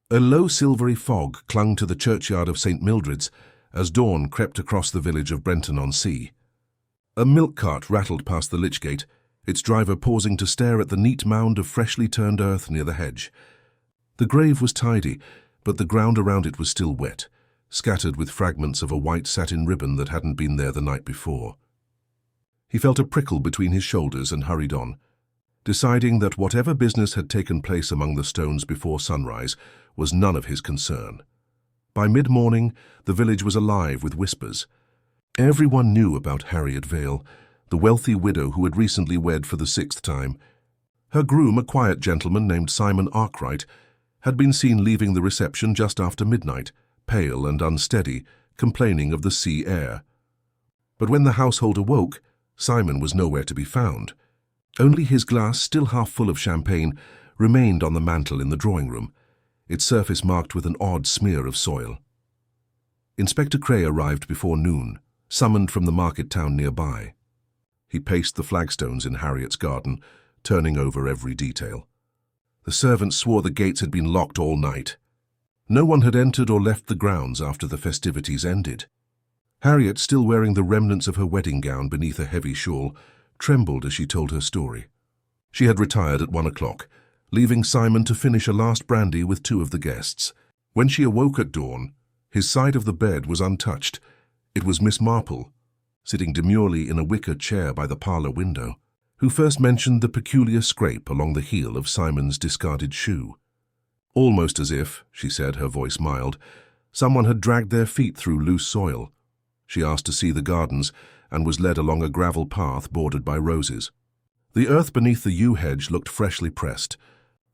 A low silvery fog clung to the churchyard of St. Mildred's as dawn crept across the village of Brenton-on-Sea. A milk cart rattled past the lich gate, its driver pausing to stare at the neat mound of freshly turned earth near the hedge. The grave was tidy, but the ground around it was still wet, scattered with fragments of a white satin ribbon that hadn't been there the night before. He felt a prickle between his shoulders and hurried on, deciding that whatever business had taken place among the stones before sunrise was none of his concern. By mid-morning, the village was alive with whispers. Everyone knew about Harriet Vale, the wealthy widow who had recently wed for the 6th time. Her groom, a quiet gentleman named Simon Arkwright, had been seen leaving the reception just after midnight, pale and unsteady, complaining of the sea air. But when the household awoke, Simon was nowhere to be found. Only his glass, still half full of champagne, remained on the mantel in the drawing-room, its surface marked with an odd smear of soil. Inspector Cray arrived before noon, summoned from the market town nearby. He paced the flagstones in Harriet's garden, turning over every detail. The servants swore the gates had been locked all night. No one had entered or left the grounds after the festivities ended. Harriet, still wearing the remnants of her wedding gown beneath a heavy shawl, trembled as she told her story. She had retired at 1 o'clock, leaving Simon to finish a last brandy with 2 of the guests. When she awoke at dawn, his side of the bed was untouched. It was Miss Marple, sitting demurely in a wicker chair by the parlor window, who first mentioned the peculiar scrape along the heel of Simon's discarded shoe. Almost as if, she said, her voice mild, someone had dragged their feet through loose soil. She asked to see the gardens and was led along a gravel path bordered by roses. The earth beneath the yew hedge looked freshly pressed.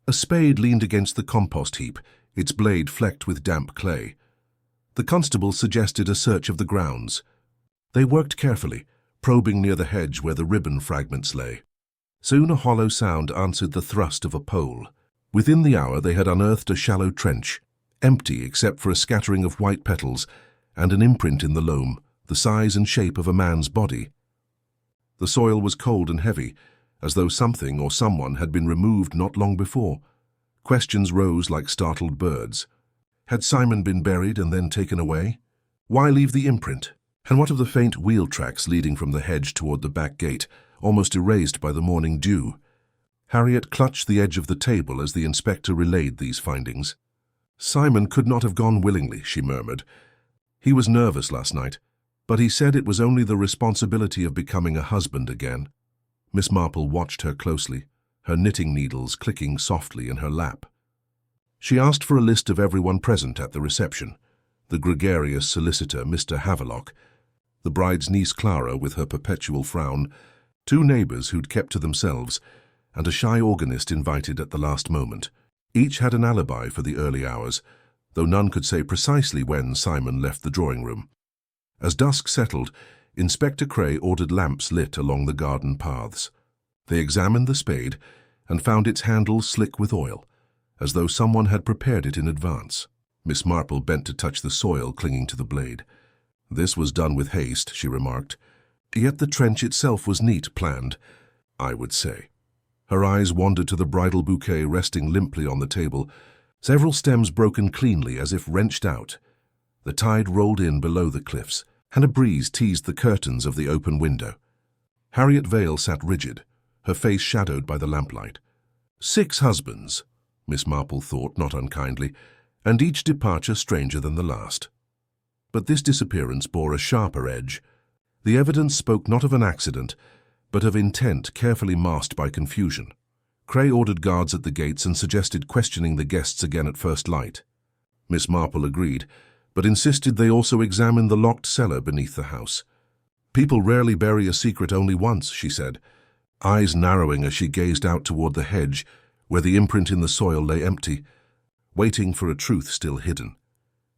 A spade leaned against the compost heap, its blade flecked with damp clay. The constable suggested a search of the grounds. They worked carefully, probing near the hedge where the ribbon fragments lay. Soon a hollow sound answered the thrust of a pole. Within the hour they had unearthed a shallow trench, empty except for a scattering of white petals and an imprint in the loam, the size and shape of a man's body. The soil was cold and heavy, as though something or someone had been removed not long before. Questions rose like startled birds. Had Simon been buried and then taken away? Why leave the imprint? And what of the faint wheel tracks leading from the hedge toward the back gate, almost erased by the morning dew? Harriet clutched the edge of the table as the inspector relayed these findings. Simon could not have gone willingly, she murmured. He was nervous last night, but he said it was only the responsibility of becoming a husband again. Miss Marple watched her closely, her knitting needles clicking softly in her lap. She asked for a list of everyone present at the reception: the gregarious solicitor, Mr. Havelock, the bride's niece Clara with her perpetual frown, 2 neighbors who'd kept to themselves, and a shy organist invited at the last moment. Each had an alibi for the early hours, though none could say precisely when Simon left the drawing-room. As dusk settled, Inspector Cray ordered lamps lit along the garden paths. They examined the spade and found its handle slick with oil, as though someone had prepared it in advance. Miss Marple bent to touch the soil clinging to the blade. This was done with haste, she remarked. Yet the trench itself was neat planned, I would say. Her eyes wandered to the bridal bouquet resting limply on the table, several stems broken cleanly as if wrenched out. The tide rolled in below the cliffs, and a breeze teased the curtains of the open window. Harriet Vale sat rigid, her face shadowed by the lamplight. 6 husbands, Miss Marple thought not unkindly, and each departure stranger than the last. But this disappearance bore a sharper edge. The evidence spoke not of an accident, but of intent carefully masked by confusion. Cray ordered guards at the gates and suggested questioning the guests again at first light. Miss Marple agreed, but insisted they also examine the locked cellar beneath the house. People rarely bury a secret only once, she said, eyes narrowing as she gazed out toward the hedge, where the imprint in the soil lay empty, waiting for a truth still hidden.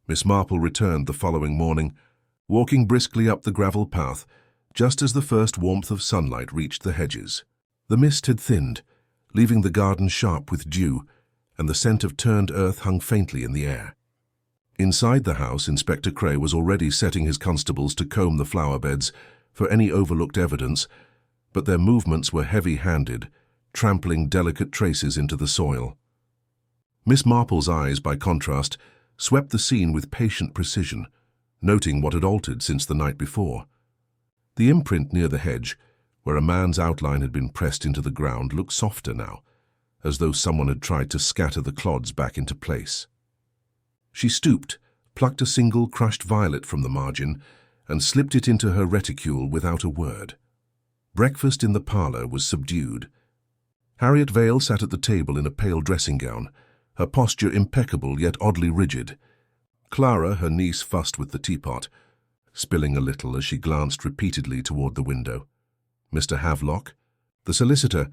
Miss Marple returned the following morning, walking briskly up the gravel path, just as the first warmth of sunlight reached the hedges. The mist had thinned, leaving the garden sharp with dew, and the scent of turned earth hung faintly in the air. Inside the house, Inspector Cray was already setting his constables to comb the flower beds for any overlooked evidence, but their movements were heavy-handed, trampling delicate traces into the soil. Miss Marple's eyes, by contrast, swept the scene with patient precision, noting what had altered since the night before. The imprint near the hedge, where a man's outline had been pressed into the ground, looked softer now, as though someone had tried to scatter the clods back into place. She stooped, plucked a single crushed violet from the margin, and slipped it into her reticule without a word. Breakfast in the parlor was subdued. Harriet Vale sat at the table in a pale dressing gown, her posture impeccable yet oddly rigid. Clara, her niece, fussed with the teapot, spilling a little as she glanced repeatedly toward the window. Mr. Havelock, the solicitor,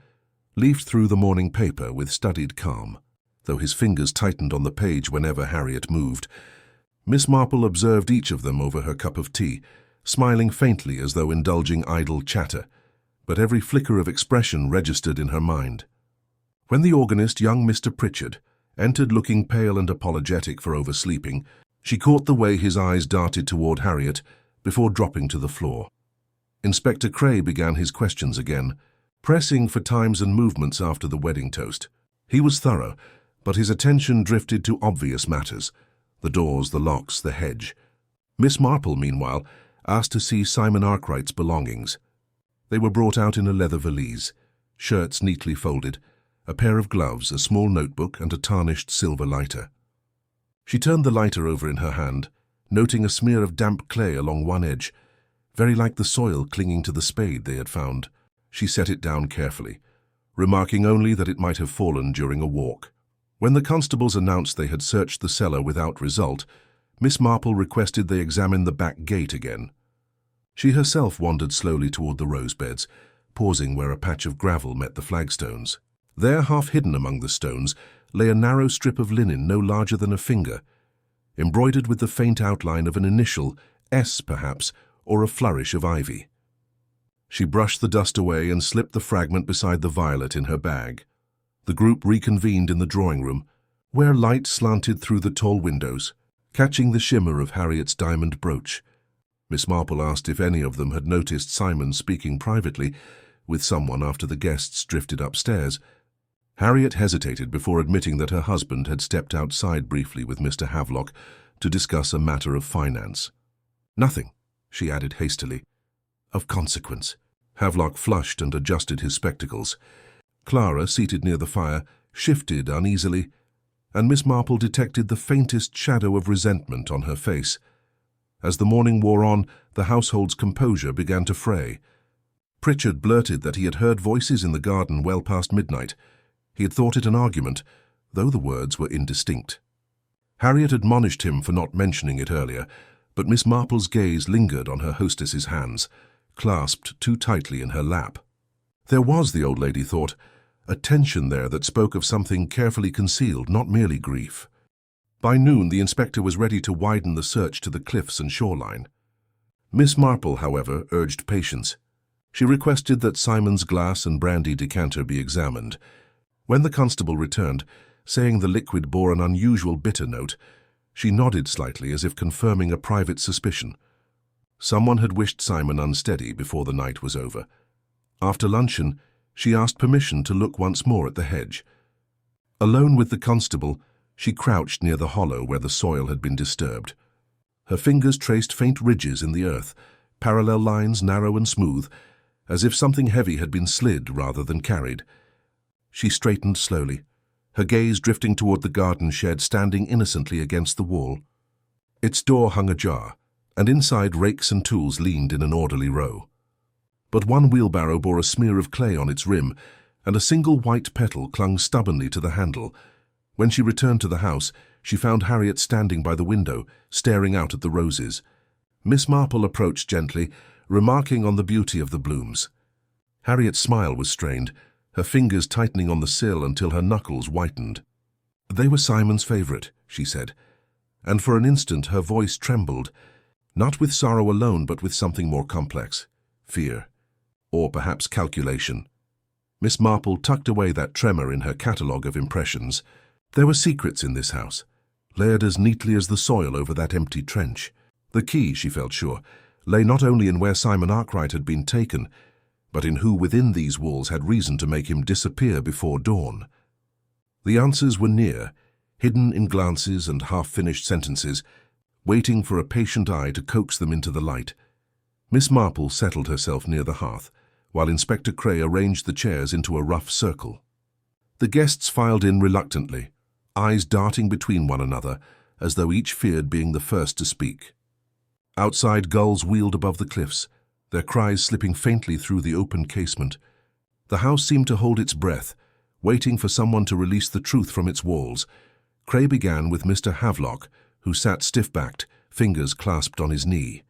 leafed through the morning paper with studied calm, though his fingers tightened on the page whenever Harriet moved. Miss Marple observed each of them over her cup of tea, smiling faintly as though indulging idle chatter, but every flicker of expression registered in her mind. When the organist, young Mr. Pritchard, entered looking pale and apologetic for oversleeping, she caught the way his eyes darted toward Harriet before dropping to the floor. Inspector Cray began his questions again, pressing for times and movements after the wedding toast. He was thorough, but his attention drifted to obvious matters: the doors, the locks, the hedge. Miss Marple, meanwhile, asked to see Simon Arkwright's belongings. They were brought out in a leather valise, shirts neatly folded, a pair of gloves, a small notebook, and a tarnished silver lighter. She turned the lighter over in her hand, noting a smear of damp clay along one edge, very like the soil clinging to the spade they had found. She set it down carefully, remarking only that it might have fallen during a walk. When the constables announced they had searched the cellar without result, Miss Marple requested they examine the back gate again. She herself wandered slowly toward the rose beds, pausing where a patch of gravel met the flagstones. There, half hidden among the stones, lay a narrow strip of linen no larger than a finger, embroidered with the faint outline of an initial, S perhaps, or a flourish of ivy. She brushed the dust away and slipped the fragment beside the violet in her bag. The group reconvened in the drawing room, where light slanted through the tall windows, catching the shimmer of Harriet's diamond brooch. Miss Marple asked if any of them had noticed Simon speaking privately with someone after the guests drifted upstairs. Harriet hesitated before admitting that her husband had stepped outside briefly with Mr. Havelock to discuss a matter of finance. "Nothing," she added hastily. "Of consequence." Havelock flushed and adjusted his spectacles. Clara, seated near the fire, shifted uneasily, and Miss Marple detected the faintest shadow of resentment on her face. As the morning wore on, the household's composure began to fray. Pritchard blurted that he had heard voices in the garden well past midnight. He had thought it an argument, though the words were indistinct. Harriet admonished him for not mentioning it earlier, but Miss Marple's gaze lingered on her hostess's hands, clasped too tightly in her lap. There was, the old lady thought, a tension there that spoke of something carefully concealed, not merely grief. By noon, the inspector was ready to widen the search to the cliffs and shoreline. Miss Marple, however, urged patience. She requested that Simon's glass and brandy decanter be examined. When the constable returned, saying the liquid bore an unusual bitter note, she nodded slightly as if confirming a private suspicion. Someone had wished Simon unsteady before the night was over. After luncheon, she asked permission to look once more at the hedge. Alone with the constable, she crouched near the hollow where the soil had been disturbed. Her fingers traced faint ridges in the earth, parallel lines narrow and smooth, as if something heavy had been slid rather than carried. She straightened slowly, her gaze drifting toward the garden shed standing innocently against the wall. Its door hung ajar, and inside rakes and tools leaned in an orderly row. But one wheelbarrow bore a smear of clay on its rim, and a single white petal clung stubbornly to the handle. When she returned to the house, she found Harriet standing by the window, staring out at the roses. Miss Marple approached gently, remarking on the beauty of the blooms. Harriet's smile was strained, her fingers tightening on the sill until her knuckles whitened. "They were Simon's favorite," she said, and for an instant her voice trembled, not with sorrow alone but with something more complex, fear, or perhaps calculation. Miss Marple tucked away that tremor in her catalogue of impressions. There were secrets in this house, layered as neatly as the soil over that empty trench. The key, she felt sure, lay not only in where Simon Arkwright had been taken, but in who within these walls had reason to make him disappear before dawn. The answers were near, hidden in glances and half-finished sentences, waiting for a patient eye to coax them into the light. Miss Marple settled herself near the hearth, while Inspector Cray arranged the chairs into a rough circle. The guests filed in reluctantly, eyes darting between one another, as though each feared being the first to speak. Outside, gulls wheeled above the cliffs, their cries slipping faintly through the open casement. The house seemed to hold its breath, waiting for someone to release the truth from its walls. Cray began with Mr. Havelock, who sat stiff-backed, fingers clasped on his knee.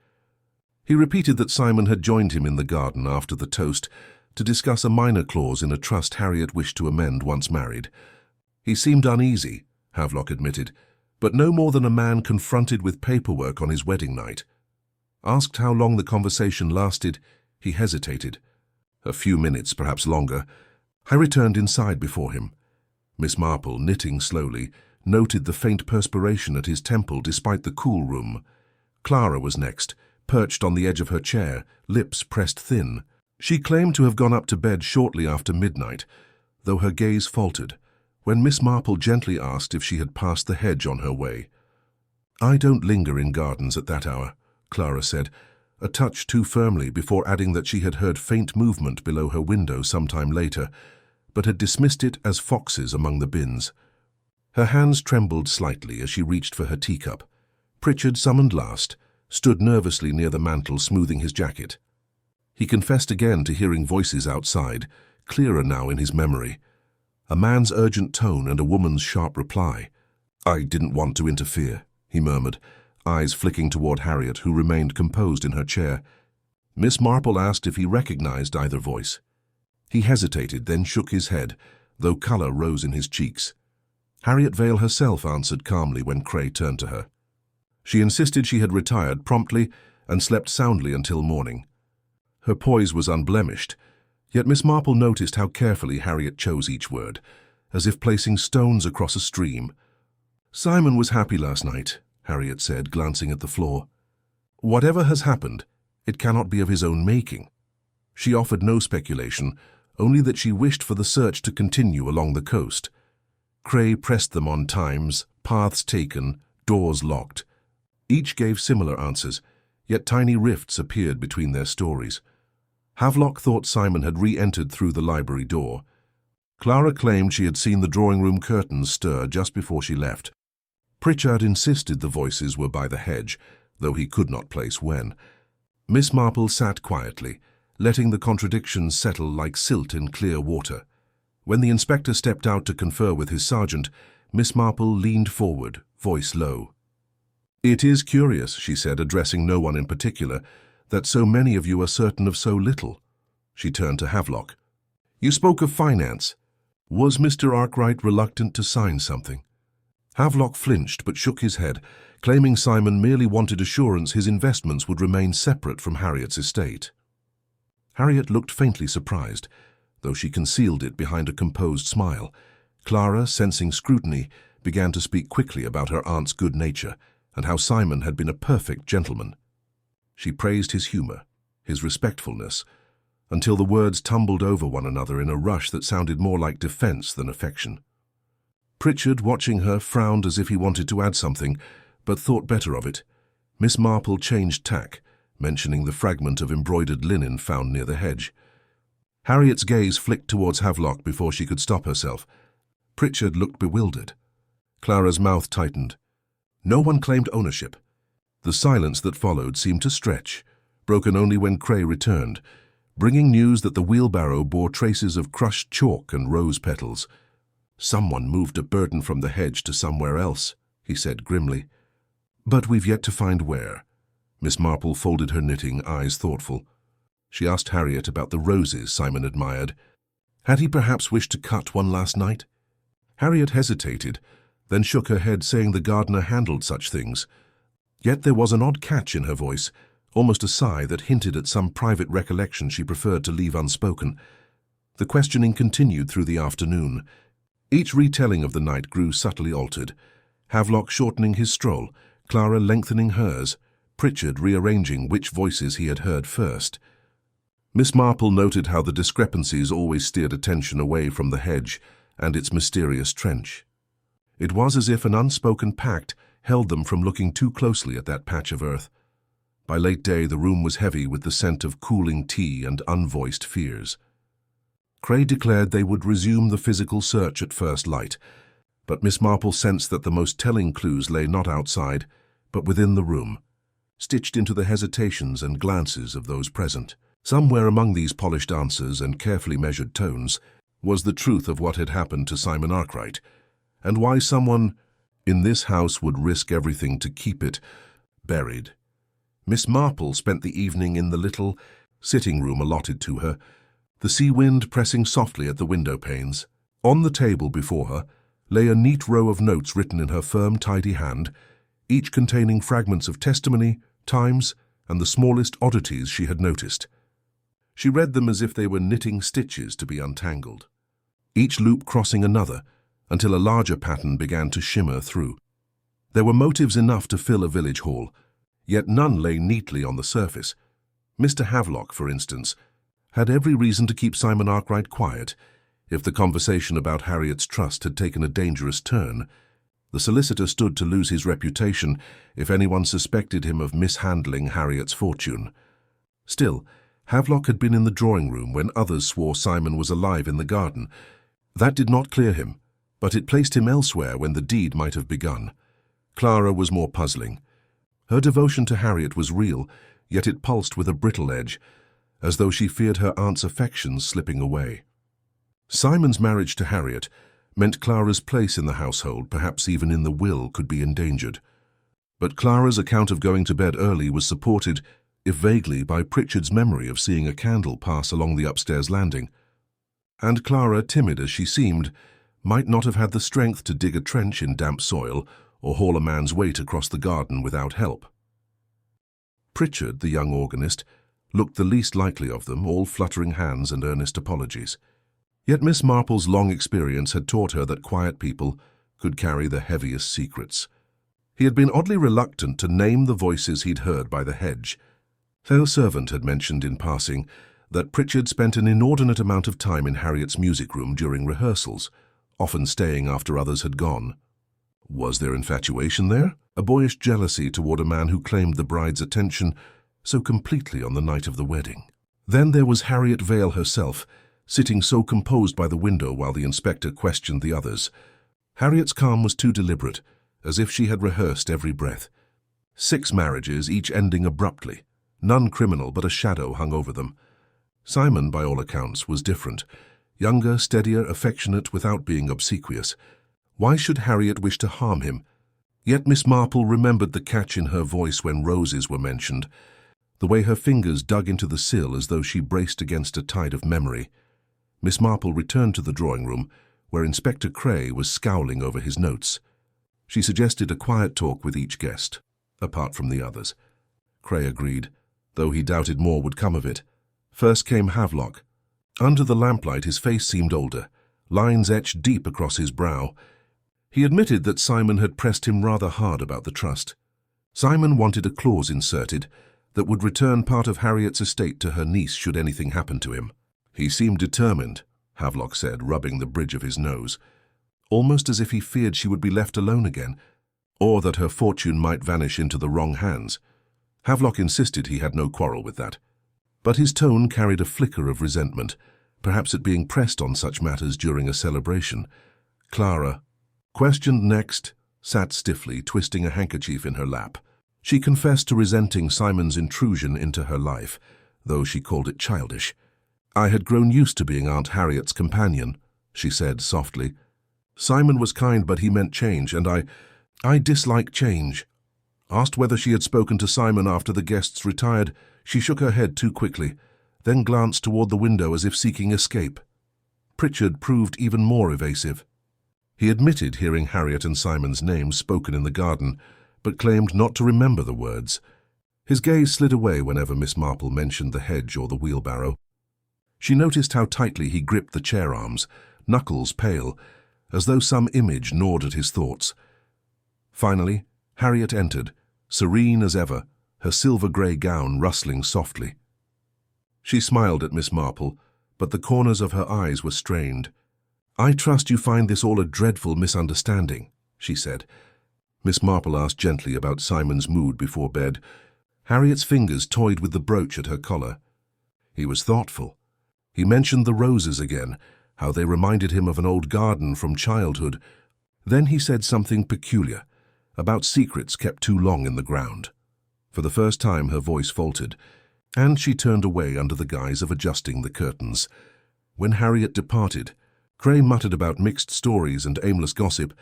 He repeated that Simon had joined him in the garden after the toast to discuss a minor clause in a trust Harriet wished to amend once married. He seemed uneasy, Havelock admitted, but no more than a man confronted with paperwork on his wedding night. Asked how long the conversation lasted, he hesitated. A few minutes, perhaps longer. I returned inside before him. Miss Marple, knitting slowly, noted the faint perspiration at his temple despite the cool room. Clara was next, perched on the edge of her chair, lips pressed thin. She claimed to have gone up to bed shortly after midnight, though her gaze faltered, when Miss Marple gently asked if she had passed the hedge on her way. "I don't linger in gardens at that hour," Clara said, a touch too firmly, before adding that she had heard faint movement below her window some time later, but had dismissed it as foxes among the bins. Her hands trembled slightly as she reached for her teacup. Pritchard, summoned last, stood nervously near the mantel, smoothing his jacket. He confessed again to hearing voices outside, clearer now in his memory. A man's urgent tone and a woman's sharp reply. "I didn't want to interfere," he murmured, eyes flicking toward Harriet, who remained composed in her chair. Miss Marple asked if he recognized either voice. He hesitated, then shook his head, though color rose in his cheeks. Harriet Vale herself answered calmly when Cray turned to her. She insisted she had retired promptly and slept soundly until morning. Her poise was unblemished, yet Miss Marple noticed how carefully Harriet chose each word, as if placing stones across a stream. "Simon was happy last night," Harriet said, glancing at the floor. "Whatever has happened, it cannot be of his own making." She offered no speculation, only that she wished for the search to continue along the coast. Cray pressed them on times, paths taken, doors locked. Each gave similar answers, yet tiny rifts appeared between their stories. Havelock thought Simon had re-entered through the library door. Clara claimed she had seen the drawing-room curtains stir just before she left. Pritchard insisted the voices were by the hedge, though he could not place when. Miss Marple sat quietly, letting the contradictions settle like silt in clear water. When the inspector stepped out to confer with his sergeant, Miss Marple leaned forward, voice low. "It is curious," she said, addressing no one in particular, "that so many of you are certain of so little." She turned to Havelock. "You spoke of finance. Was Mr. Arkwright reluctant to sign something?" Havelock flinched but shook his head, claiming Simon merely wanted assurance his investments would remain separate from Harriet's estate. Harriet looked faintly surprised, though she concealed it behind a composed smile. Clara, sensing scrutiny, began to speak quickly about her aunt's good nature and how Simon had been a perfect gentleman. She praised his humor, his respectfulness, until the words tumbled over one another in a rush that sounded more like defense than affection. Pritchard, watching her, frowned as if he wanted to add something, but thought better of it. Miss Marple changed tack, mentioning the fragment of embroidered linen found near the hedge. Harriet's gaze flicked towards Havelock before she could stop herself. Pritchard looked bewildered. Clara's mouth tightened. No one claimed ownership. The silence that followed seemed to stretch, broken only when Cray returned, bringing news that the wheelbarrow bore traces of crushed chalk and rose petals. "Someone moved a burden from the hedge to somewhere else," he said grimly. "But we've yet to find where." Miss Marple folded her knitting, eyes thoughtful. She asked Harriet about the roses Simon admired. Had he perhaps wished to cut one last night? Harriet hesitated, then shook her head, saying the gardener handled such things. Yet there was an odd catch in her voice, almost a sigh that hinted at some private recollection she preferred to leave unspoken. The questioning continued through the afternoon. Each retelling of the night grew subtly altered, Havelock shortening his stroll, Clara lengthening hers, Pritchard rearranging which voices he had heard first. Miss Marple noted how the discrepancies always steered attention away from the hedge and its mysterious trench. It was as if an unspoken pact held them from looking too closely at that patch of earth. By late day, the room was heavy with the scent of cooling tea and unvoiced fears. Cray declared they would resume the physical search at first light, but Miss Marple sensed that the most telling clues lay not outside, but within the room, stitched into the hesitations and glances of those present. Somewhere among these polished answers and carefully measured tones was the truth of what had happened to Simon Arkwright, and why someone in this house would risk everything to keep it buried. Miss Marple spent the evening in the little sitting room allotted to her, the sea wind pressing softly at the window panes. On the table before her lay a neat row of notes written in her firm, tidy hand, each containing fragments of testimony, times, and the smallest oddities she had noticed. She read them as if they were knitting stitches to be untangled, each loop crossing another, until a larger pattern began to shimmer through. There were motives enough to fill a village hall, yet none lay neatly on the surface. Mr. Havelock, for instance, had every reason to keep Simon Arkwright quiet if the conversation about Harriet's trust had taken a dangerous turn. The solicitor stood to lose his reputation if anyone suspected him of mishandling Harriet's fortune. Still, Havelock had been in the drawing-room when others swore Simon was alive in the garden. That did not clear him, but it placed him elsewhere when the deed might have begun. Clara was more puzzling. Her devotion to Harriet was real, yet it pulsed with a brittle edge, as though she feared her aunt's affections slipping away. Simon's marriage to Harriet meant Clara's place in the household, perhaps even in the will, could be endangered. But Clara's account of going to bed early was supported, if vaguely, by Pritchard's memory of seeing a candle pass along the upstairs landing. And Clara, timid as she seemed, might not have had the strength to dig a trench in damp soil or haul a man's weight across the garden without help. Pritchard, the young organist, looked the least likely of them, all fluttering hands and earnest apologies. Yet Miss Marple's long experience had taught her that quiet people could carry the heaviest secrets. He had been oddly reluctant to name the voices he'd heard by the hedge. Her servant had mentioned in passing that Pritchard spent an inordinate amount of time in Harriet's music room during rehearsals, often staying after others had gone. Was there infatuation there? A boyish jealousy toward a man who claimed the bride's attention so completely on the night of the wedding? Then there was Harriet Vale herself, sitting so composed by the window while the inspector questioned the others. Harriet's calm was too deliberate, as if she had rehearsed every breath. 6 marriages, each ending abruptly. None criminal, but a shadow hung over them. Simon, by all accounts, was different. Younger, steadier, affectionate, without being obsequious. Why should Harriet wish to harm him? Yet Miss Marple remembered the catch in her voice when roses were mentioned, the way her fingers dug into the sill as though she braced against a tide of memory. Miss Marple returned to the drawing-room, where Inspector Cray was scowling over his notes. She suggested a quiet talk with each guest, apart from the others. Cray agreed, though he doubted more would come of it. First came Havelock. Under the lamplight his face seemed older, lines etched deep across his brow. He admitted that Simon had pressed him rather hard about the trust. Simon wanted a clause inserted that would return part of Harriet's estate to her niece should anything happen to him. He seemed determined, Havelock said, rubbing the bridge of his nose, almost as if he feared she would be left alone again, or that her fortune might vanish into the wrong hands. Havelock insisted he had no quarrel with that, but his tone carried a flicker of resentment, perhaps at being pressed on such matters during a celebration. Clara, questioned next, sat stiffly, twisting a handkerchief in her lap. She confessed to resenting Simon's intrusion into her life, though she called it childish. "I had grown used to being Aunt Harriet's companion," she said softly. "Simon was kind, but he meant change, and I dislike change." Asked whether she had spoken to Simon after the guests retired, she shook her head too quickly, then glanced toward the window as if seeking escape. Pritchard proved even more evasive. He admitted hearing Harriet and Simon's names spoken in the garden, but claimed not to remember the words. His gaze slid away whenever Miss Marple mentioned the hedge or the wheelbarrow. She noticed how tightly he gripped the chair arms, knuckles pale, as though some image gnawed at his thoughts. Finally, Harriet entered, serene as ever, her silver-grey gown rustling softly. She smiled at Miss Marple, but the corners of her eyes were strained. "I trust you find this all a dreadful misunderstanding," she said. Miss Marple asked gently about Simon's mood before bed. Harriet's fingers toyed with the brooch at her collar. He was thoughtful. He mentioned the roses again, how they reminded him of an old garden from childhood. Then he said something peculiar, about secrets kept too long in the ground. For the first time her voice faltered, and she turned away under the guise of adjusting the curtains. When Harriet departed, Cray muttered about mixed stories and aimless gossip,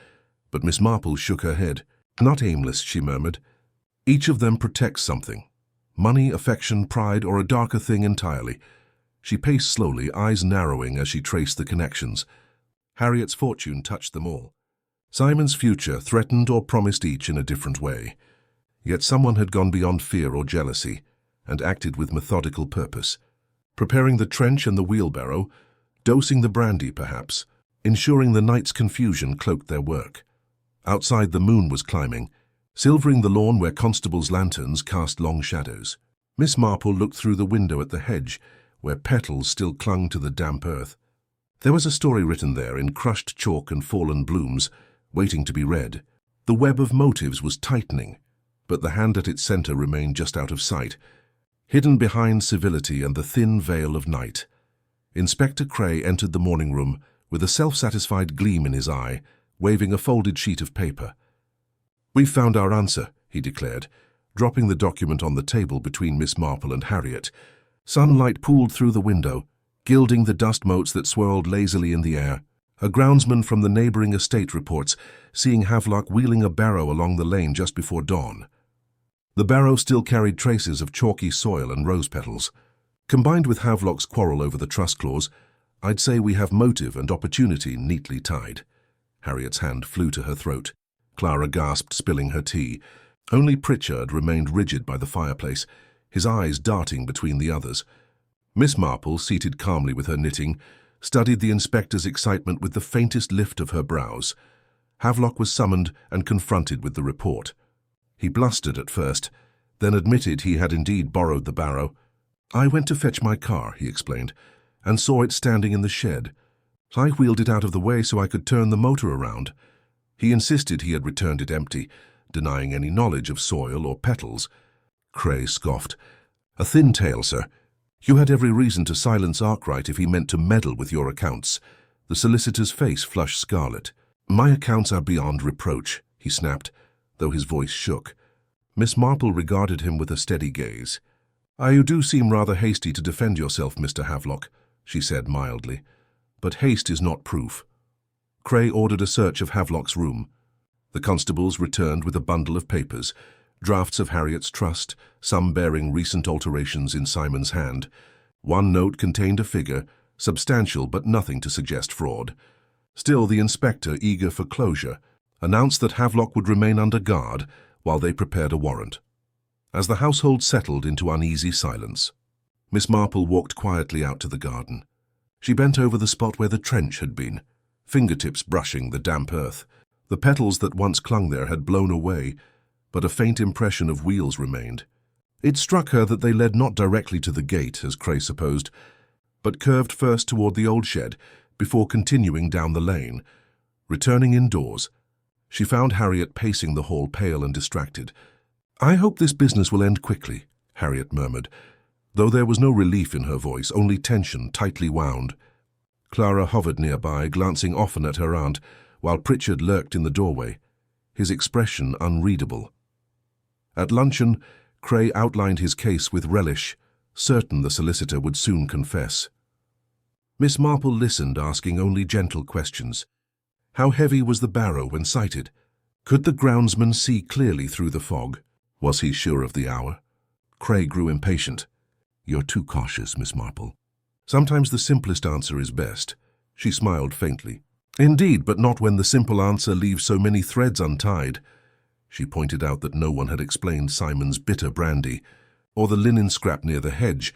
but Miss Marple shook her head. Not aimless, she murmured. Each of them protects something. Money, affection, pride, or a darker thing entirely. She paced slowly, eyes narrowing as she traced the connections. Harriet's fortune touched them all. Simon's future threatened or promised each in a different way. Yet someone had gone beyond fear or jealousy, and acted with methodical purpose. Preparing the trench and the wheelbarrow, dosing the brandy perhaps, ensuring the night's confusion cloaked their work. Outside the moon was climbing, silvering the lawn where constables' lanterns cast long shadows. Miss Marple looked through the window at the hedge, where petals still clung to the damp earth. There was a story written there in crushed chalk and fallen blooms, waiting to be read. The web of motives was tightening, but the hand at its center remained just out of sight, hidden behind civility and the thin veil of night. Inspector Cray entered the morning room with a self-satisfied gleam in his eye, waving a folded sheet of paper. "We've found our answer," he declared, dropping the document on the table between Miss Marple and Harriet. Sunlight pooled through the window, gilding the dust motes that swirled lazily in the air. A groundsman from the neighboring estate reports seeing Havelock wheeling a barrow along the lane just before dawn. The barrow still carried traces of chalky soil and rose petals. Combined with Havelock's quarrel over the trust clause, I'd say we have motive and opportunity neatly tied. Harriet's hand flew to her throat. Clara gasped, spilling her tea. Only Pritchard remained rigid by the fireplace, his eyes darting between the others. Miss Marple, seated calmly with her knitting, studied the inspector's excitement with the faintest lift of her brows. Havelock was summoned and confronted with the report. He blustered at first, then admitted he had indeed borrowed the barrow. "I went to fetch my car," he explained, "and saw it standing in the shed. I wheeled it out of the way so I could turn the motor around." He insisted he had returned it empty, denying any knowledge of soil or petals. Cray scoffed. "A thin tale, sir. You had every reason to silence Arkwright if he meant to meddle with your accounts." The solicitor's face flushed scarlet. "My accounts are beyond reproach," he snapped, though his voice shook. Miss Marple regarded him with a steady gaze. "You do seem rather hasty to defend yourself, Mr. Havelock," she said mildly. "But haste is not proof." Cray ordered a search of Havelock's room. The constables returned with a bundle of papers, drafts of Harriet's trust, some bearing recent alterations in Simon's hand. One note contained a figure, substantial but nothing to suggest fraud. Still, the inspector, eager for closure, announced that Havelock would remain under guard while they prepared a warrant. As the household settled into uneasy silence, Miss Marple walked quietly out to the garden. She bent over the spot where the trench had been, fingertips brushing the damp earth. The petals that once clung there had blown away, but a faint impression of wheels remained. It struck her that they led not directly to the gate, as Cray supposed, but curved first toward the old shed before continuing down the lane. Returning indoors, she found Harriet pacing the hall, pale and distracted. "I hope this business will end quickly," Harriet murmured, though there was no relief in her voice, only tension tightly wound. Clara hovered nearby, glancing often at her aunt, while Pritchard lurked in the doorway, his expression unreadable. At luncheon, Cray outlined his case with relish, certain the solicitor would soon confess. Miss Marple listened, asking only gentle questions. How heavy was the barrow when sighted? Could the groundsman see clearly through the fog? Was he sure of the hour? Cray grew impatient. "You're too cautious, Miss Marple." "Sometimes the simplest answer is best." She smiled faintly. "Indeed, but not when the simple answer leaves so many threads untied." She pointed out that no one had explained Simon's bitter brandy, or the linen scrap near the hedge,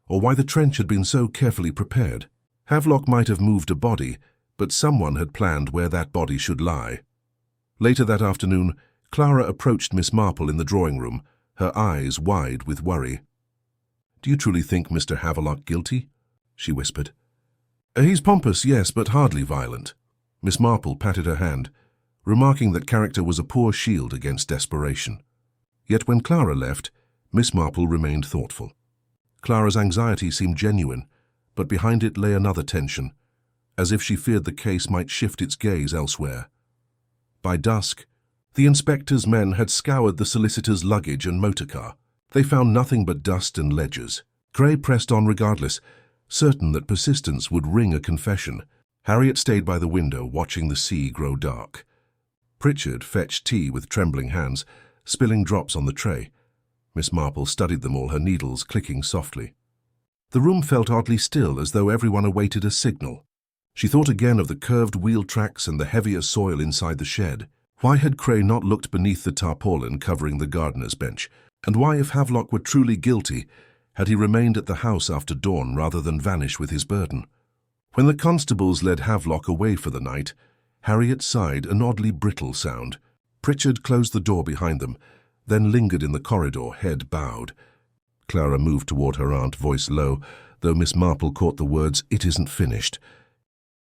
or why the trench had been so carefully prepared. Havelock might have moved a body, but someone had planned where that body should lie. Later that afternoon, Clara approached Miss Marple in the drawing-room, her eyes wide with worry. "Do you truly think Mr. Havelock guilty?" she whispered. "He's pompous, yes, but hardly violent." Miss Marple patted her hand. remarking that character was a poor shield against desperation. Yet when Clara left, Miss Marple remained thoughtful. Clara's anxiety seemed genuine, but behind it lay another tension, as if she feared the case might shift its gaze elsewhere. By dusk, the inspector's men had scoured the solicitor's luggage and motor car. They found nothing but dust and ledgers. Gray pressed on regardless, certain that persistence would wring a confession. Harriet stayed by the window, watching the sea grow dark. Pritchard fetched tea with trembling hands, spilling drops on the tray. Miss Marple studied them all, her needles clicking softly. The room felt oddly still, as though everyone awaited a signal. She thought again of the curved wheel tracks and the heavier soil inside the shed. Why had Cray not looked beneath the tarpaulin covering the gardener's bench? And why, if Havelock were truly guilty, had he remained at the house after dawn rather than vanish with his burden? When the constables led Havelock away for the night, Harriet sighed an oddly brittle sound. Pritchard closed the door behind them, then lingered in the corridor, head bowed. Clara moved toward her aunt, voice low, though Miss Marple caught the words, "It isn't finished."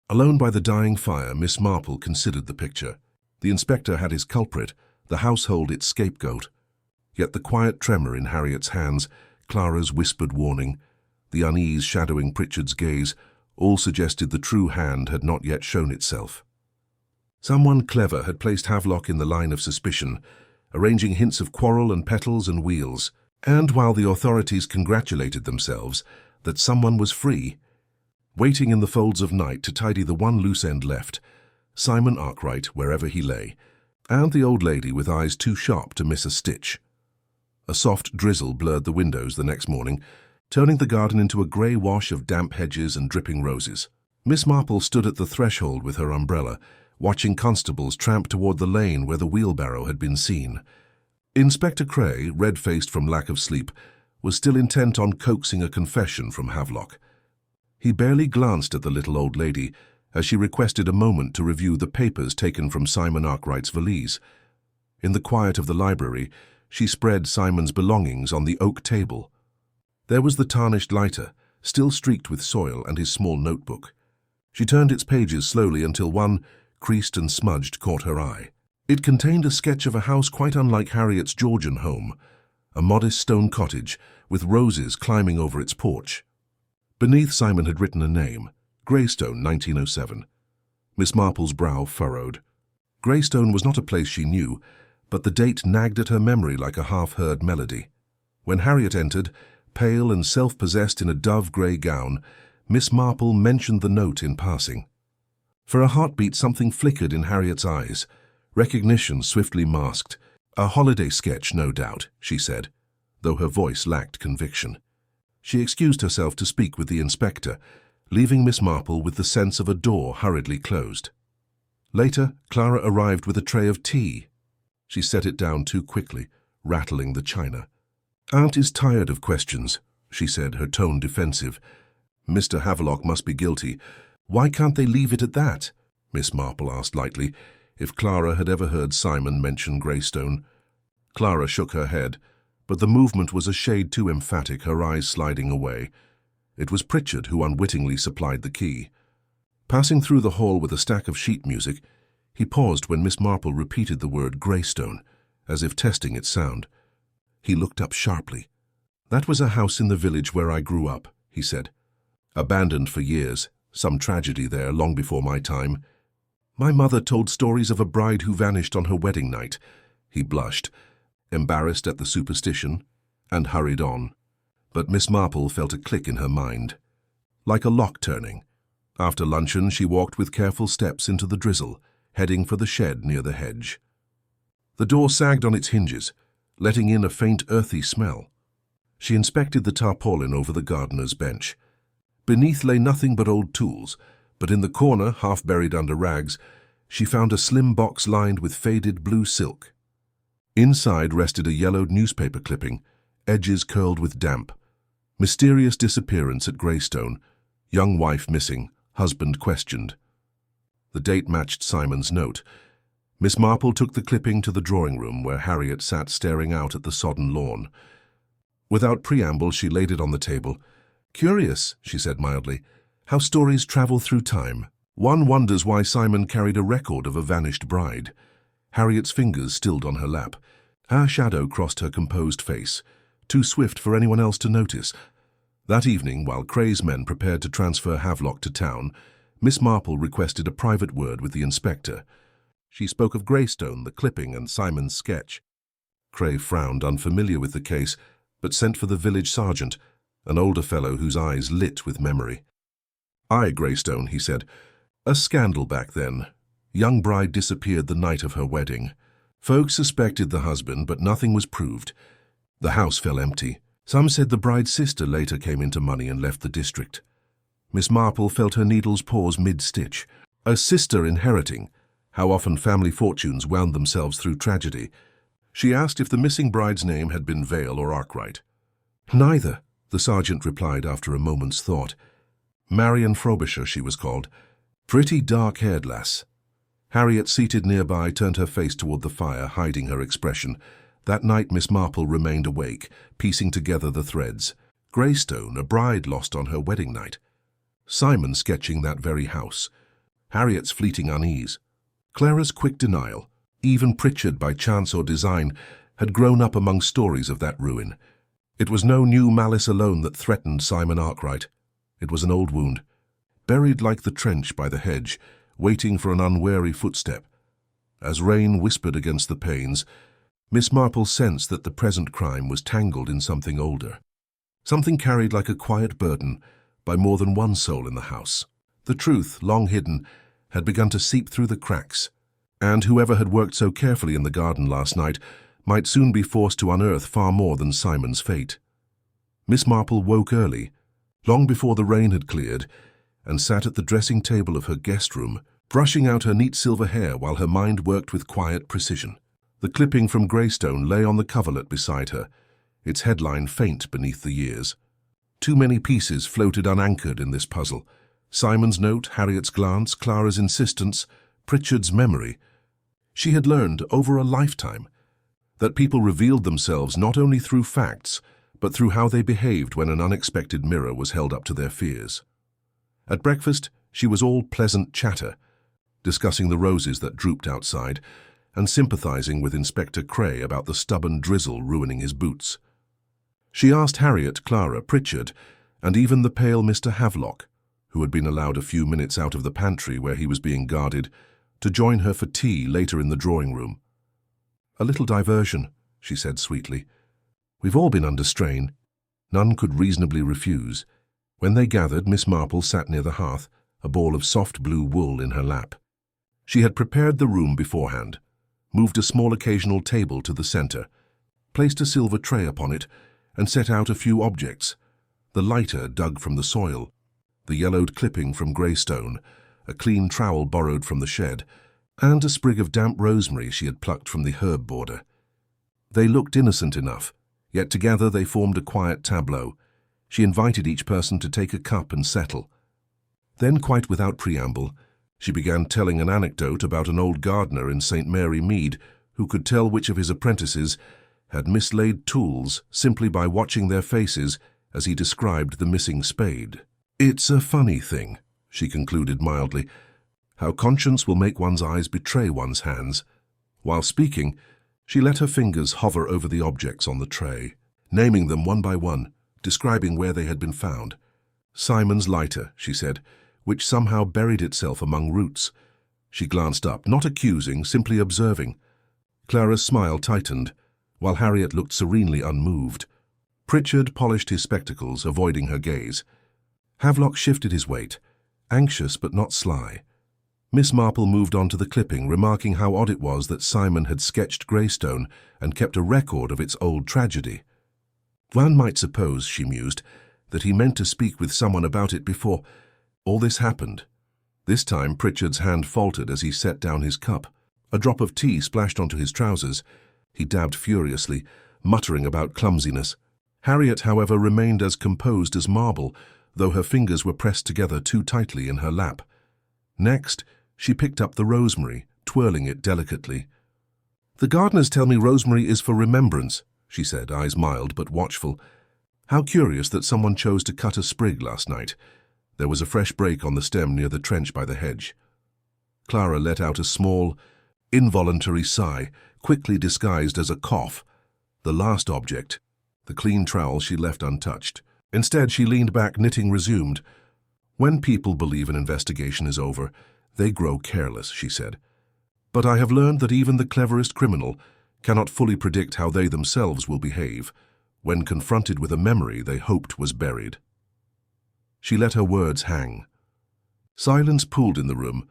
Alone by the dying fire, Miss Marple considered the picture. The inspector had his culprit, the household its scapegoat. Yet the quiet tremor in Harriet's hands, Clara's whispered warning, the unease shadowing Pritchard's gaze, all suggested the true hand had not yet shown itself. Someone clever had placed Havelock in the line of suspicion, arranging hints of quarrel and petals and wheels. And while the authorities congratulated themselves that someone was free, waiting in the folds of night to tidy the one loose end left, Simon Arkwright wherever he lay, and the old lady with eyes too sharp to miss a stitch. A soft drizzle blurred the windows the next morning, turning the garden into a grey wash of damp hedges and dripping roses. Miss Marple stood at the threshold with her umbrella, watching constables tramp toward the lane where the wheelbarrow had been seen. Inspector Cray, red-faced from lack of sleep, was still intent on coaxing a confession from Havelock. He barely glanced at the little old lady as she requested a moment to review the papers taken from Simon Arkwright's valise. In the quiet of the library, she spread Simon's belongings on the oak table. There was the tarnished lighter, still streaked with soil, and his small notebook. She turned its pages slowly until one, creased and smudged, caught her eye. It contained a sketch of a house quite unlike Harriet's Georgian home, a modest stone cottage with roses climbing over its porch. Beneath, Simon had written a name, Greystone, 1907. Miss Marple's brow furrowed. Greystone was not a place she knew, but the date nagged at her memory like a half-heard melody. When Harriet entered, pale and self-possessed in a dove-grey gown, Miss Marple mentioned the note in passing. For a heartbeat, something flickered in Harriet's eyes. Recognition swiftly masked. "A holiday sketch, no doubt," she said, though her voice lacked conviction. She excused herself to speak with the inspector, leaving Miss Marple with the sense of a door hurriedly closed. Later, Clara arrived with a tray of tea. She set it down too quickly, rattling the china. "Aunt is tired of questions," she said, her tone defensive. "Mr. Havelock must be guilty. Why can't they leave it at that?" Miss Marple asked lightly, if Clara had ever heard Simon mention Greystone. Clara shook her head, but the movement was a shade too emphatic, her eyes sliding away. It was Pritchard who unwittingly supplied the key. Passing through the hall with a stack of sheet music, he paused when Miss Marple repeated the word Greystone, as if testing its sound. He looked up sharply. "That was a house in the village where I grew up," he said. "Abandoned for years, some tragedy there long before my time. My mother told stories of a bride who vanished on her wedding night." He blushed, embarrassed at the superstition, and hurried on. But Miss Marple felt a click in her mind. Like a lock turning. After luncheon, she walked with careful steps into the drizzle, heading for the shed near the hedge. The door sagged on its hinges, letting in a faint earthy smell. She inspected the tarpaulin over the gardener's bench. Beneath lay nothing but old tools, but in the corner, half buried under rags, she found a slim box lined with faded blue silk. Inside rested a yellowed newspaper clipping, edges curled with damp. Mysterious disappearance at Greystone. Young wife missing, husband questioned. The date matched Simon's note. Miss Marple took the clipping to the drawing room where Harriet sat staring out at the sodden lawn. Without preamble, she laid it on the table. "Curious," she said mildly, "how stories travel through time. One wonders why Simon carried a record of a vanished bride." Harriet's fingers stilled on her lap. Her shadow crossed her composed face, too swift for anyone else to notice. That evening, while Cray's men prepared to transfer Havelock to town, Miss Marple requested a private word with the inspector. She spoke of Greystone, the clipping, and Simon's sketch. Cray frowned, unfamiliar with the case, but sent for the village sergeant, an older fellow whose eyes lit with memory. "Aye, Greystone," he said. "A scandal back then. Young bride disappeared the night of her wedding. Folks suspected the husband, but nothing was proved. The house fell empty. Some said the bride's sister later came into money and left the district." Miss Marple felt her needles pause mid-stitch. A sister inheriting. How often family fortunes wound themselves through tragedy. She asked if the missing bride's name had been Vale or Arkwright. "Neither," the sergeant replied after a moment's thought. "Marion Frobisher, she was called. Pretty dark-haired lass." Harriet, seated nearby, turned her face toward the fire, hiding her expression. That night Miss Marple remained awake, piecing together the threads. Greystone, a bride lost on her wedding night. Simon sketching that very house. Harriet's fleeting unease. Clara's quick denial. Even Pritchard, by chance or design, had grown up among stories of that ruin. It was no new malice alone that threatened Simon Arkwright. It was an old wound, buried like the trench by the hedge, waiting for an unwary footstep. As rain whispered against the panes, Miss Marple sensed that the present crime was tangled in something older. Something carried like a quiet burden by more than one soul in the house. The truth, long hidden, had begun to seep through the cracks, and whoever had worked so carefully in the garden last night might soon be forced to unearth far more than Simon's fate. Miss Marple woke early, long before the rain had cleared, and sat at the dressing table of her guest room, brushing out her neat silver hair while her mind worked with quiet precision. The clipping from Greystone lay on the coverlet beside her, its headline faint beneath the years. Too many pieces floated unanchored in this puzzle. Simon's note, Harriet's glance, Clara's insistence, Pritchard's memory. She had learned, over a lifetime, that people revealed themselves not only through facts, but through how they behaved when an unexpected mirror was held up to their fears. At breakfast, she was all pleasant chatter, discussing the roses that drooped outside, and sympathizing with Inspector Cray about the stubborn drizzle ruining his boots. She asked Harriet, Clara, Pritchard, and even the pale Mr. Havelock, who had been allowed a few minutes out of the pantry where he was being guarded, to join her for tea later in the drawing room. "A little diversion," she said sweetly. "We've all been under strain." None could reasonably refuse. When they gathered, Miss Marple sat near the hearth, a ball of soft blue wool in her lap. She had prepared the room beforehand, moved a small occasional table to the center, placed a silver tray upon it, and set out a few objects: the lighter dug from the soil, the yellowed clipping from Greystone, a clean trowel borrowed from the shed, and a sprig of damp rosemary she had plucked from the herb border. They looked innocent enough, yet together they formed a quiet tableau. She invited each person to take a cup and settle. Then, quite without preamble, she began telling an anecdote about an old gardener in St. Mary Mead who could tell which of his apprentices had mislaid tools simply by watching their faces as he described the missing spade. "It's a funny thing," she concluded mildly, "how conscience will make one's eyes betray one's hands." While speaking, she let her fingers hover over the objects on the tray, naming them one by one, describing where they had been found. "Simon's lighter," she said, "which somehow buried itself among roots." She glanced up, not accusing, simply observing. Clara's smile tightened, while Harriet looked serenely unmoved. Pritchard polished his spectacles, avoiding her gaze. Havelock shifted his weight, anxious but not sly. Miss Marple moved on to the clipping, remarking how odd it was that Simon had sketched Greystone and kept a record of its old tragedy. One might suppose, she mused, that he meant to speak with someone about it before all this happened. This time Pritchard's hand faltered as he set down his cup. A drop of tea splashed onto his trousers. He dabbed furiously, muttering about clumsiness. Harriet, however, remained as composed as marble, though her fingers were pressed together too tightly in her lap. Next, she picked up the rosemary, twirling it delicately. "The gardeners tell me rosemary is for remembrance," she said, eyes mild but watchful. "How curious that someone chose to cut a sprig last night." There was a fresh break on the stem near the trench by the hedge. Clara let out a small, Involuntary sigh, quickly disguised as a cough. The last object, the clean trowel, she left untouched. Instead, she leaned back, knitting resumed. When people believe an investigation is over, they grow careless, she said. But I have learned that even the cleverest criminal cannot fully predict how they themselves will behave when confronted with a memory they hoped was buried. She let her words hang. Silence pooled in the room,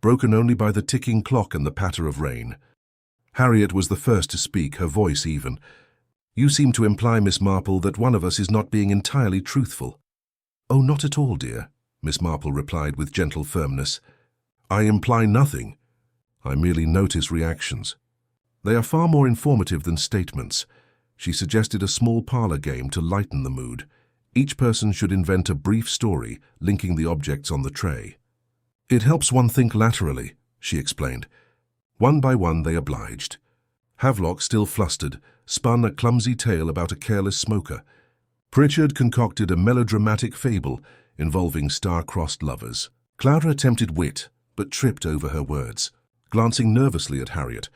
broken only by the ticking clock and the patter of rain. Harriet was the first to speak, her voice even. "You seem to imply, Miss Marple, that one of us is not being entirely truthful." "Oh, not at all, dear," Miss Marple replied with gentle firmness. "I imply nothing. I merely notice reactions. They are far more informative than statements." She suggested a small parlor game to lighten the mood. Each person should invent a brief story linking the objects on the tray. "It helps one think laterally," she explained. One by one they obliged. Havelock, still flustered, spun a clumsy tale about a careless smoker. Pritchard concocted a melodramatic fable involving star-crossed lovers. Clara attempted wit, but tripped over her words, glancing nervously at Harriet.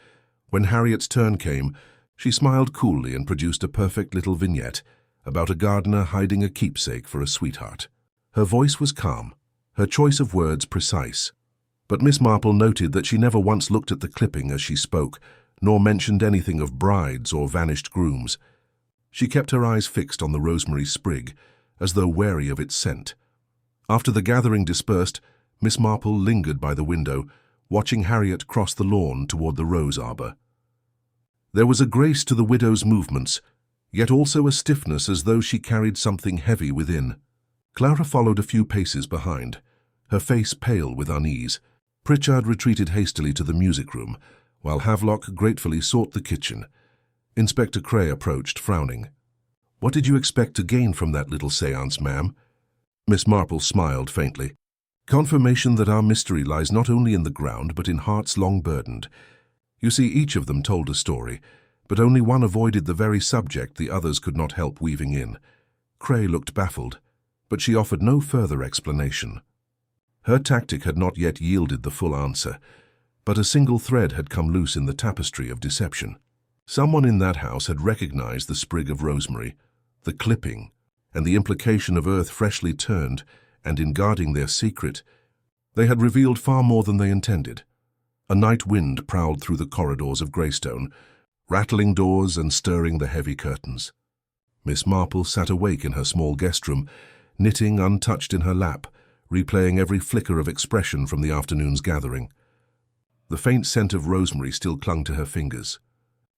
When Harriet's turn came, she smiled coolly and produced a perfect little vignette about a gardener hiding a keepsake for a sweetheart. Her voice was calm, her choice of words precise. But Miss Marple noted that she never once looked at the clipping as she spoke, nor mentioned anything of brides or vanished grooms. She kept her eyes fixed on the rosemary sprig, as though wary of its scent. After the gathering dispersed, Miss Marple lingered by the window, watching Harriet cross the lawn toward the rose arbor. There was a grace to the widow's movements, yet also a stiffness as though she carried something heavy within. Clara followed a few paces behind, her face pale with unease. Pritchard retreated hastily to the music room, while Havelock gratefully sought the kitchen. Inspector Cray approached, frowning. "What did you expect to gain from that little séance, ma'am?" Miss Marple smiled faintly. "Confirmation that our mystery lies not only in the ground, but in hearts long burdened. You see, each of them told a story, but only one avoided the very subject the others could not help weaving in." Cray looked baffled, but she offered no further explanation. Her tactic had not yet yielded the full answer, but a single thread had come loose in the tapestry of deception. Someone in that house had recognized the sprig of rosemary, the clipping, and the implication of earth freshly turned, and in guarding their secret, they had revealed far more than they intended. A night wind prowled through the corridors of Greystone, rattling doors and stirring the heavy curtains. Miss Marple sat awake in her small guest room, knitting untouched in her lap, replaying every flicker of expression from the afternoon's gathering. The faint scent of rosemary still clung to her fingers.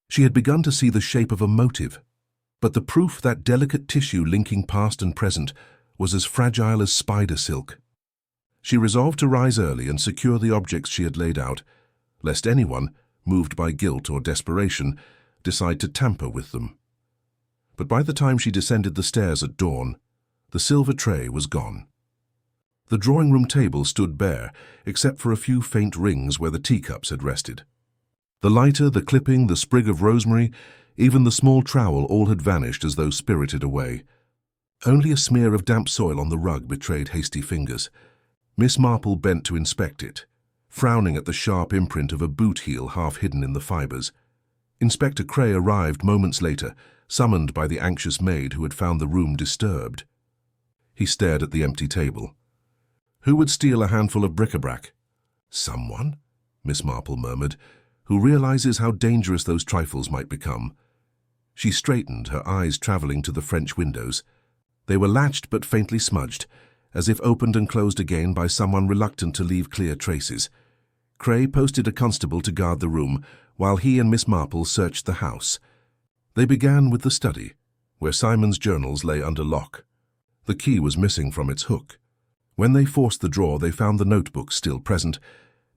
She had begun to see the shape of a motive, but the proof that delicate tissue linking past and present was as fragile as spider silk. She resolved to rise early and secure the objects she had laid out, lest anyone, moved by guilt or desperation, decide to tamper with them. But by the time she descended the stairs at dawn, the silver tray was gone. The drawing-room table stood bare, except for a few faint rings where the teacups had rested. The lighter, the clipping, the sprig of rosemary, even the small trowel, all had vanished as though spirited away. Only a smear of damp soil on the rug betrayed hasty fingers. Miss Marple bent to inspect it, frowning at the sharp imprint of a boot heel half hidden in the fibers. Inspector Cray arrived moments later, summoned by the anxious maid who had found the room disturbed. He stared at the empty table. Who would steal a handful of bric-a-brac? "Someone," Miss Marple murmured, "who realizes how dangerous those trifles might become." She straightened, her eyes traveling to the French windows. They were latched but faintly smudged, as if opened and closed again by someone reluctant to leave clear traces. Cray posted a constable to guard the room, while he and Miss Marple searched the house. They began with the study, where Simon's journals lay under lock. The key was missing from its hook. When they forced the drawer, they found the notebook still present,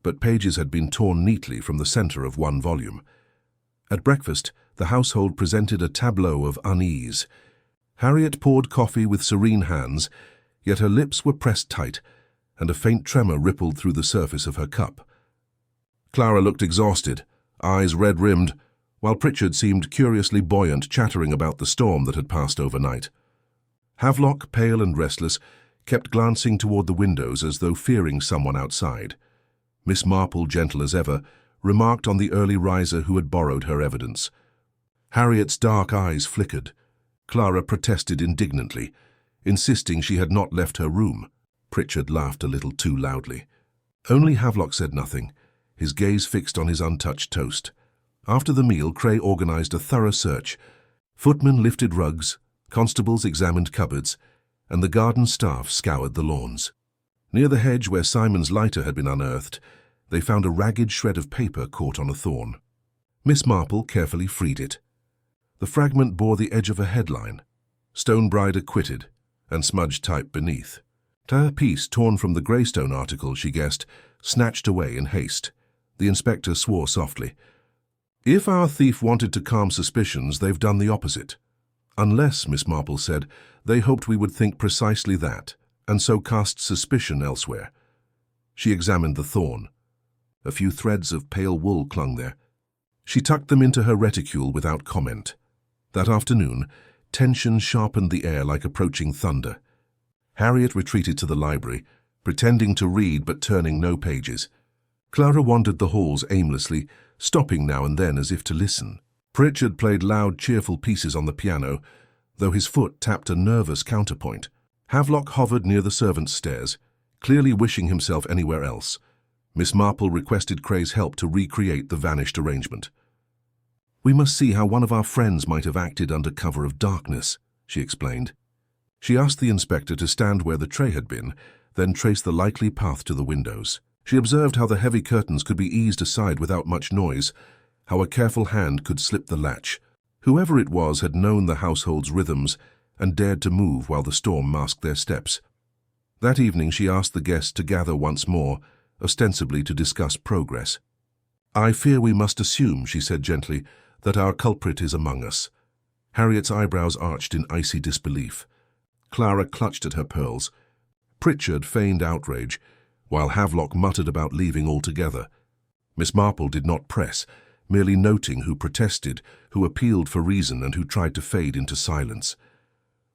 but pages had been torn neatly from the center of one volume. At breakfast, the household presented a tableau of unease. Harriet poured coffee with serene hands, yet her lips were pressed tight, and a faint tremor rippled through the surface of her cup. Clara looked exhausted, eyes red-rimmed, while Pritchard seemed curiously buoyant, chattering about the storm that had passed overnight. Havelock, pale and restless, kept glancing toward the windows as though fearing someone outside. Miss Marple, gentle as ever, remarked on the early riser who had borrowed her evidence. Harriet's dark eyes flickered. Clara protested indignantly, insisting she had not left her room. Pritchard laughed a little too loudly. Only Havelock said nothing, his gaze fixed on his untouched toast. After the meal, Cray organized a thorough search. Footmen lifted rugs, constables examined cupboards, and the garden staff scoured the lawns. Near the hedge where Simon's lighter had been unearthed, they found a ragged shred of paper caught on a thorn. Miss Marple carefully freed it. The fragment bore the edge of a headline, "Stonebride acquitted," and smudged type beneath. A piece torn from the Greystone article, she guessed, snatched away in haste. The inspector swore softly. "If our thief wanted to calm suspicions, they've done the opposite. Unless," Miss Marple said, "they hoped we would think precisely that, and so cast suspicion elsewhere." She examined the thorn. A few threads of pale wool clung there. She tucked them into her reticule without comment. That afternoon, tension sharpened the air like approaching thunder. Harriet retreated to the library, pretending to read but turning no pages. Clara wandered the halls aimlessly, stopping now and then as if to listen. Pritchard played loud, cheerful pieces on the piano, though his foot tapped a nervous counterpoint. Havelock hovered near the servants' stairs, clearly wishing himself anywhere else. Miss Marple requested Cray's help to recreate the vanished arrangement. "We must see how one of our friends might have acted under cover of darkness," she explained. She asked the inspector to stand where the tray had been, then trace the likely path to the windows. She observed how the heavy curtains could be eased aside without much noise, how a careful hand could slip the latch. Whoever it was had known the household's rhythms and dared to move while the storm masked their steps. That evening she asked the guests to gather once more, ostensibly to discuss progress. "I fear we must assume," she said gently, "that our culprit is among us." Harriet's eyebrows arched in icy disbelief. Clara clutched at her pearls. Pritchard feigned outrage, while Havelock muttered about leaving altogether. Miss Marple did not press, merely noting who protested, who appealed for reason, and who tried to fade into silence.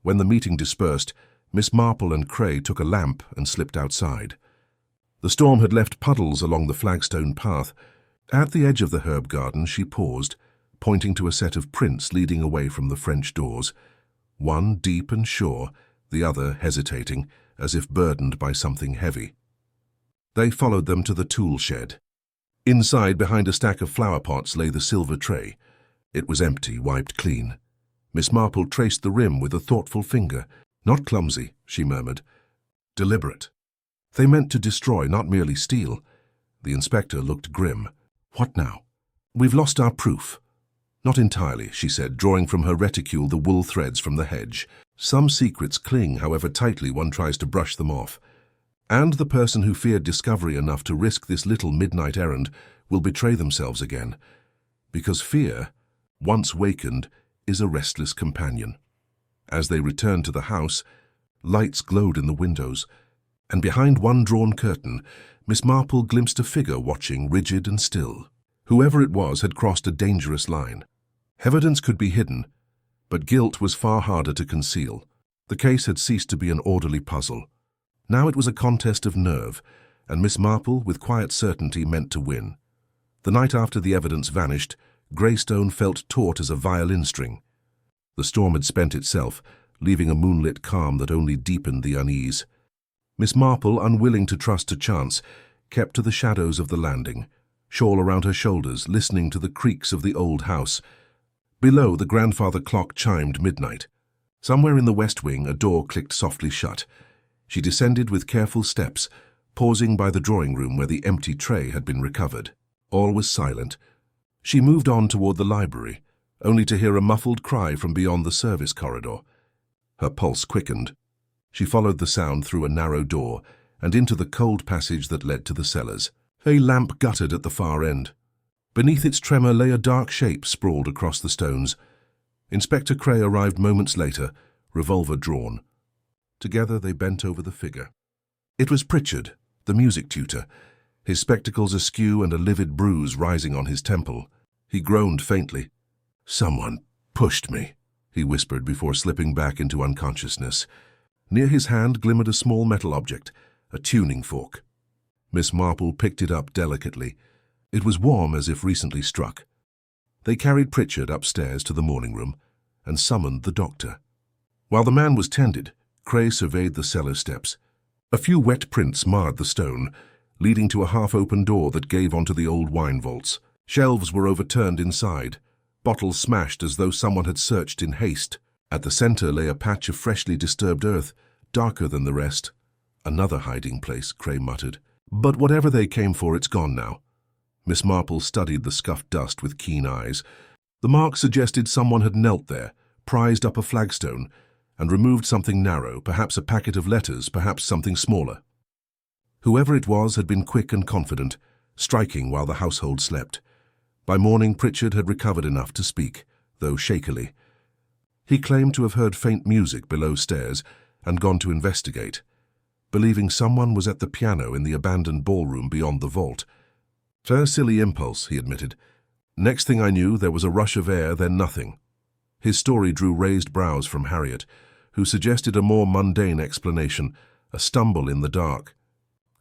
When the meeting dispersed, Miss Marple and Cray took a lamp and slipped outside. The storm had left puddles along the flagstone path. At the edge of the herb garden she paused, pointing to a set of prints leading away from the French doors, one deep and sure, the other hesitating, as if burdened by something heavy. They followed them to the tool shed. Inside, behind a stack of flower pots, lay the silver tray. It was empty, wiped clean. Miss Marple traced the rim with a thoughtful finger. "Not clumsy," she murmured. "Deliberate. They meant to destroy, not merely steal." The inspector looked grim. "What now?" "We've lost our proof." "Not entirely," she said, drawing from her reticule the wool threads from the hedge. "Some secrets cling, however tightly one tries to brush them off. And the person who feared discovery enough to risk this little midnight errand will betray themselves again. Because fear, once wakened, is a restless companion." As they returned to the house, lights glowed in the windows, and behind one drawn curtain, Miss Marple glimpsed a figure watching, rigid and still. Whoever it was had crossed a dangerous line. Evidence could be hidden, but guilt was far harder to conceal. The case had ceased to be an orderly puzzle. Now it was a contest of nerve, and Miss Marple, with quiet certainty, meant to win. The night after the evidence vanished, Greystone felt taut as a violin string. The storm had spent itself, leaving a moonlit calm that only deepened the unease. Miss Marple, unwilling to trust to chance, kept to the shadows of the landing, shawl around her shoulders, listening to the creaks of the old house. Below, the grandfather clock chimed midnight. Somewhere in the west wing, a door clicked softly shut. She descended with careful steps, pausing by the drawing room where the empty tray had been recovered. All was silent. She moved on toward the library, only to hear a muffled cry from beyond the service corridor. Her pulse quickened. She followed the sound through a narrow door and into the cold passage that led to the cellars. A lamp guttered at the far end. Beneath its tremor lay a dark shape sprawled across the stones. Inspector Cray arrived moments later, revolver drawn. Together they bent over the figure. It was Pritchard, the music tutor, his spectacles askew and a livid bruise rising on his temple. He groaned faintly. "Someone pushed me," he whispered before slipping back into unconsciousness. Near his hand glimmered a small metal object, a tuning fork. Miss Marple picked it up delicately. It was warm as if recently struck. They carried Pritchard upstairs to the morning room and summoned the doctor. While the man was tended, Cray surveyed the cellar steps. A few wet prints marred the stone, leading to a half-open door that gave onto the old wine vaults. Shelves were overturned inside, bottles smashed as though someone had searched in haste. At the center lay a patch of freshly disturbed earth, darker than the rest. Another hiding place, Cray muttered. But whatever they came for, it's gone now. Miss Marple studied the scuffed dust with keen eyes. The mark suggested someone had knelt there, prized up a flagstone, and removed something narrow, perhaps a packet of letters, perhaps something smaller. Whoever it was had been quick and confident, striking while the household slept. By morning, Pritchard had recovered enough to speak, though shakily. He claimed to have heard faint music below stairs and gone to investigate, believing someone was at the piano in the abandoned ballroom beyond the vault. "Fair silly impulse," he admitted. "Next thing I knew, there was a rush of air, then nothing." His story drew raised brows from Harriet, who suggested a more mundane explanation, a stumble in the dark.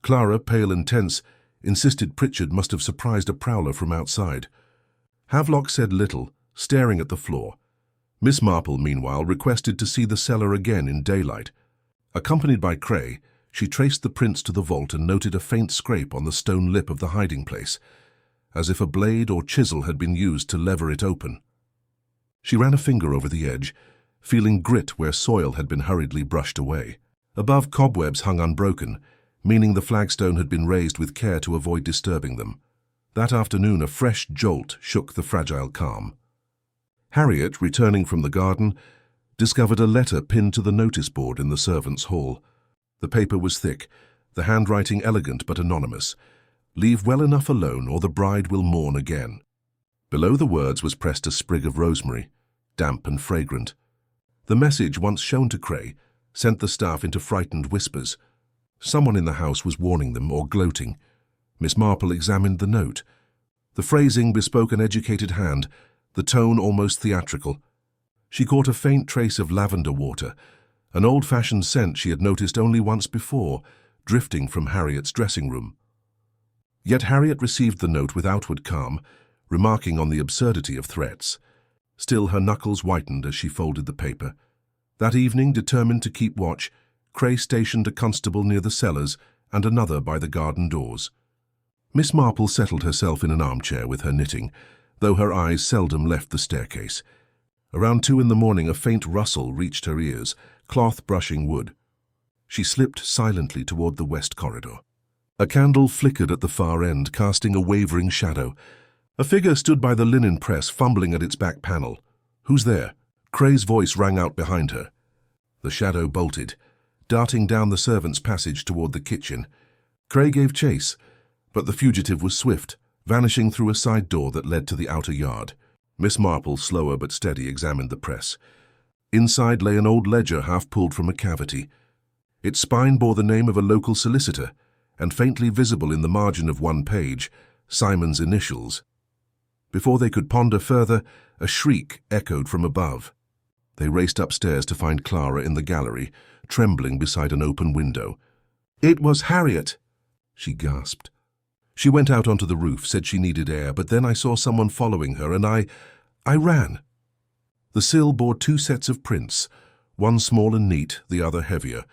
Clara, pale and tense, insisted Pritchard must have surprised a prowler from outside. Havelock said little, staring at the floor. Miss Marple, meanwhile, requested to see the cellar again in daylight. Accompanied by Cray, she traced the prints to the vault and noted a faint scrape on the stone lip of the hiding place, as if a blade or chisel had been used to lever it open. She ran a finger over the edge, feeling grit where soil had been hurriedly brushed away. Above, cobwebs hung unbroken, meaning the flagstone had been raised with care to avoid disturbing them. That afternoon, a fresh jolt shook the fragile calm. Harriet, returning from the garden, discovered a letter pinned to the notice board in the servants' hall. The paper was thick, the handwriting elegant but anonymous. "Leave well enough alone, or the bride will mourn again." Below the words was pressed a sprig of rosemary, damp and fragrant. The message, once shown to Cray, sent the staff into frightened whispers. Someone in the house was warning them or gloating. Miss Marple examined the note. The phrasing bespoke an educated hand, the tone almost theatrical. She caught a faint trace of lavender water, an old-fashioned scent she had noticed only once before, drifting from Harriet's dressing room. Yet Harriet received the note with outward calm, remarking on the absurdity of threats. Still, her knuckles whitened as she folded the paper. That evening, determined to keep watch, Cray stationed a constable near the cellars and another by the garden doors. Miss Marple settled herself in an armchair with her knitting, though her eyes seldom left the staircase. Around 2 in the morning, a faint rustle reached her ears, cloth brushing wood. She slipped silently toward the west corridor. A candle flickered at the far end, casting a wavering shadow. A figure stood by the linen press, fumbling at its back panel. "Who's there?" Cray's voice rang out behind her. The shadow bolted, darting down the servants' passage toward the kitchen. Cray gave chase, but the fugitive was swift, vanishing through a side door that led to the outer yard. Miss Marple, slower but steady, examined the press. Inside lay an old ledger half pulled from a cavity. Its spine bore the name of a local solicitor, and faintly visible in the margin of one page, Simon's initials. Before they could ponder further, a shriek echoed from above. They raced upstairs to find Clara in the gallery, trembling beside an open window. "It was Harriet!" she gasped. She went out onto the roof, said she needed air, but then I saw someone following her, and I ran. The sill bore 2 sets of prints, one small and neat, the other heavier,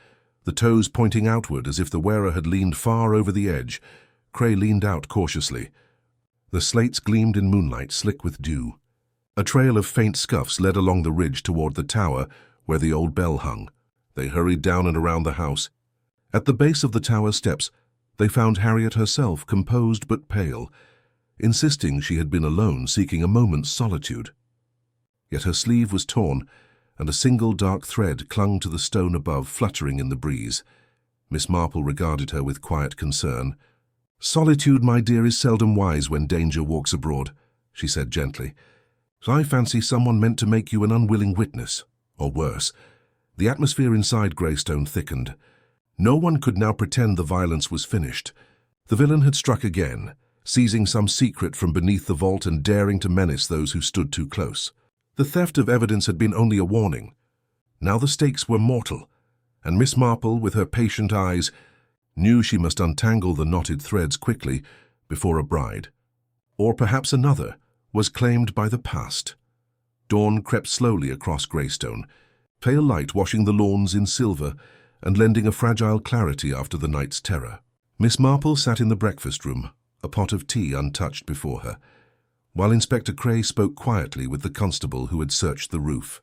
the toes pointing outward as if the wearer had leaned far over the edge. Cray leaned out cautiously. The slates gleamed in moonlight, slick with dew. A trail of faint scuffs led along the ridge toward the tower where the old bell hung. They hurried down and around the house. At the base of the tower steps, they found Harriet herself, composed but pale, insisting she had been alone, seeking a moment's solitude. Yet her sleeve was torn, and a single dark thread clung to the stone above, fluttering in the breeze. Miss Marple regarded her with quiet concern. "Solitude, my dear, is seldom wise when danger walks abroad," she said gently. "I fancy someone meant to make you an unwilling witness, or worse." The atmosphere inside Greystone thickened. No one could now pretend the violence was finished. The villain had struck again, seizing some secret from beneath the vault and daring to menace those who stood too close. The theft of evidence had been only a warning. Now the stakes were mortal, and Miss Marple, with her patient eyes, knew she must untangle the knotted threads quickly before a bride, or perhaps another, was claimed by the past. Dawn crept slowly across Greystone, pale light washing the lawns in silver and lending a fragile clarity after the night's terror. Miss Marple sat in the breakfast room, a pot of tea untouched before her, while Inspector Cray spoke quietly with the constable who had searched the roof.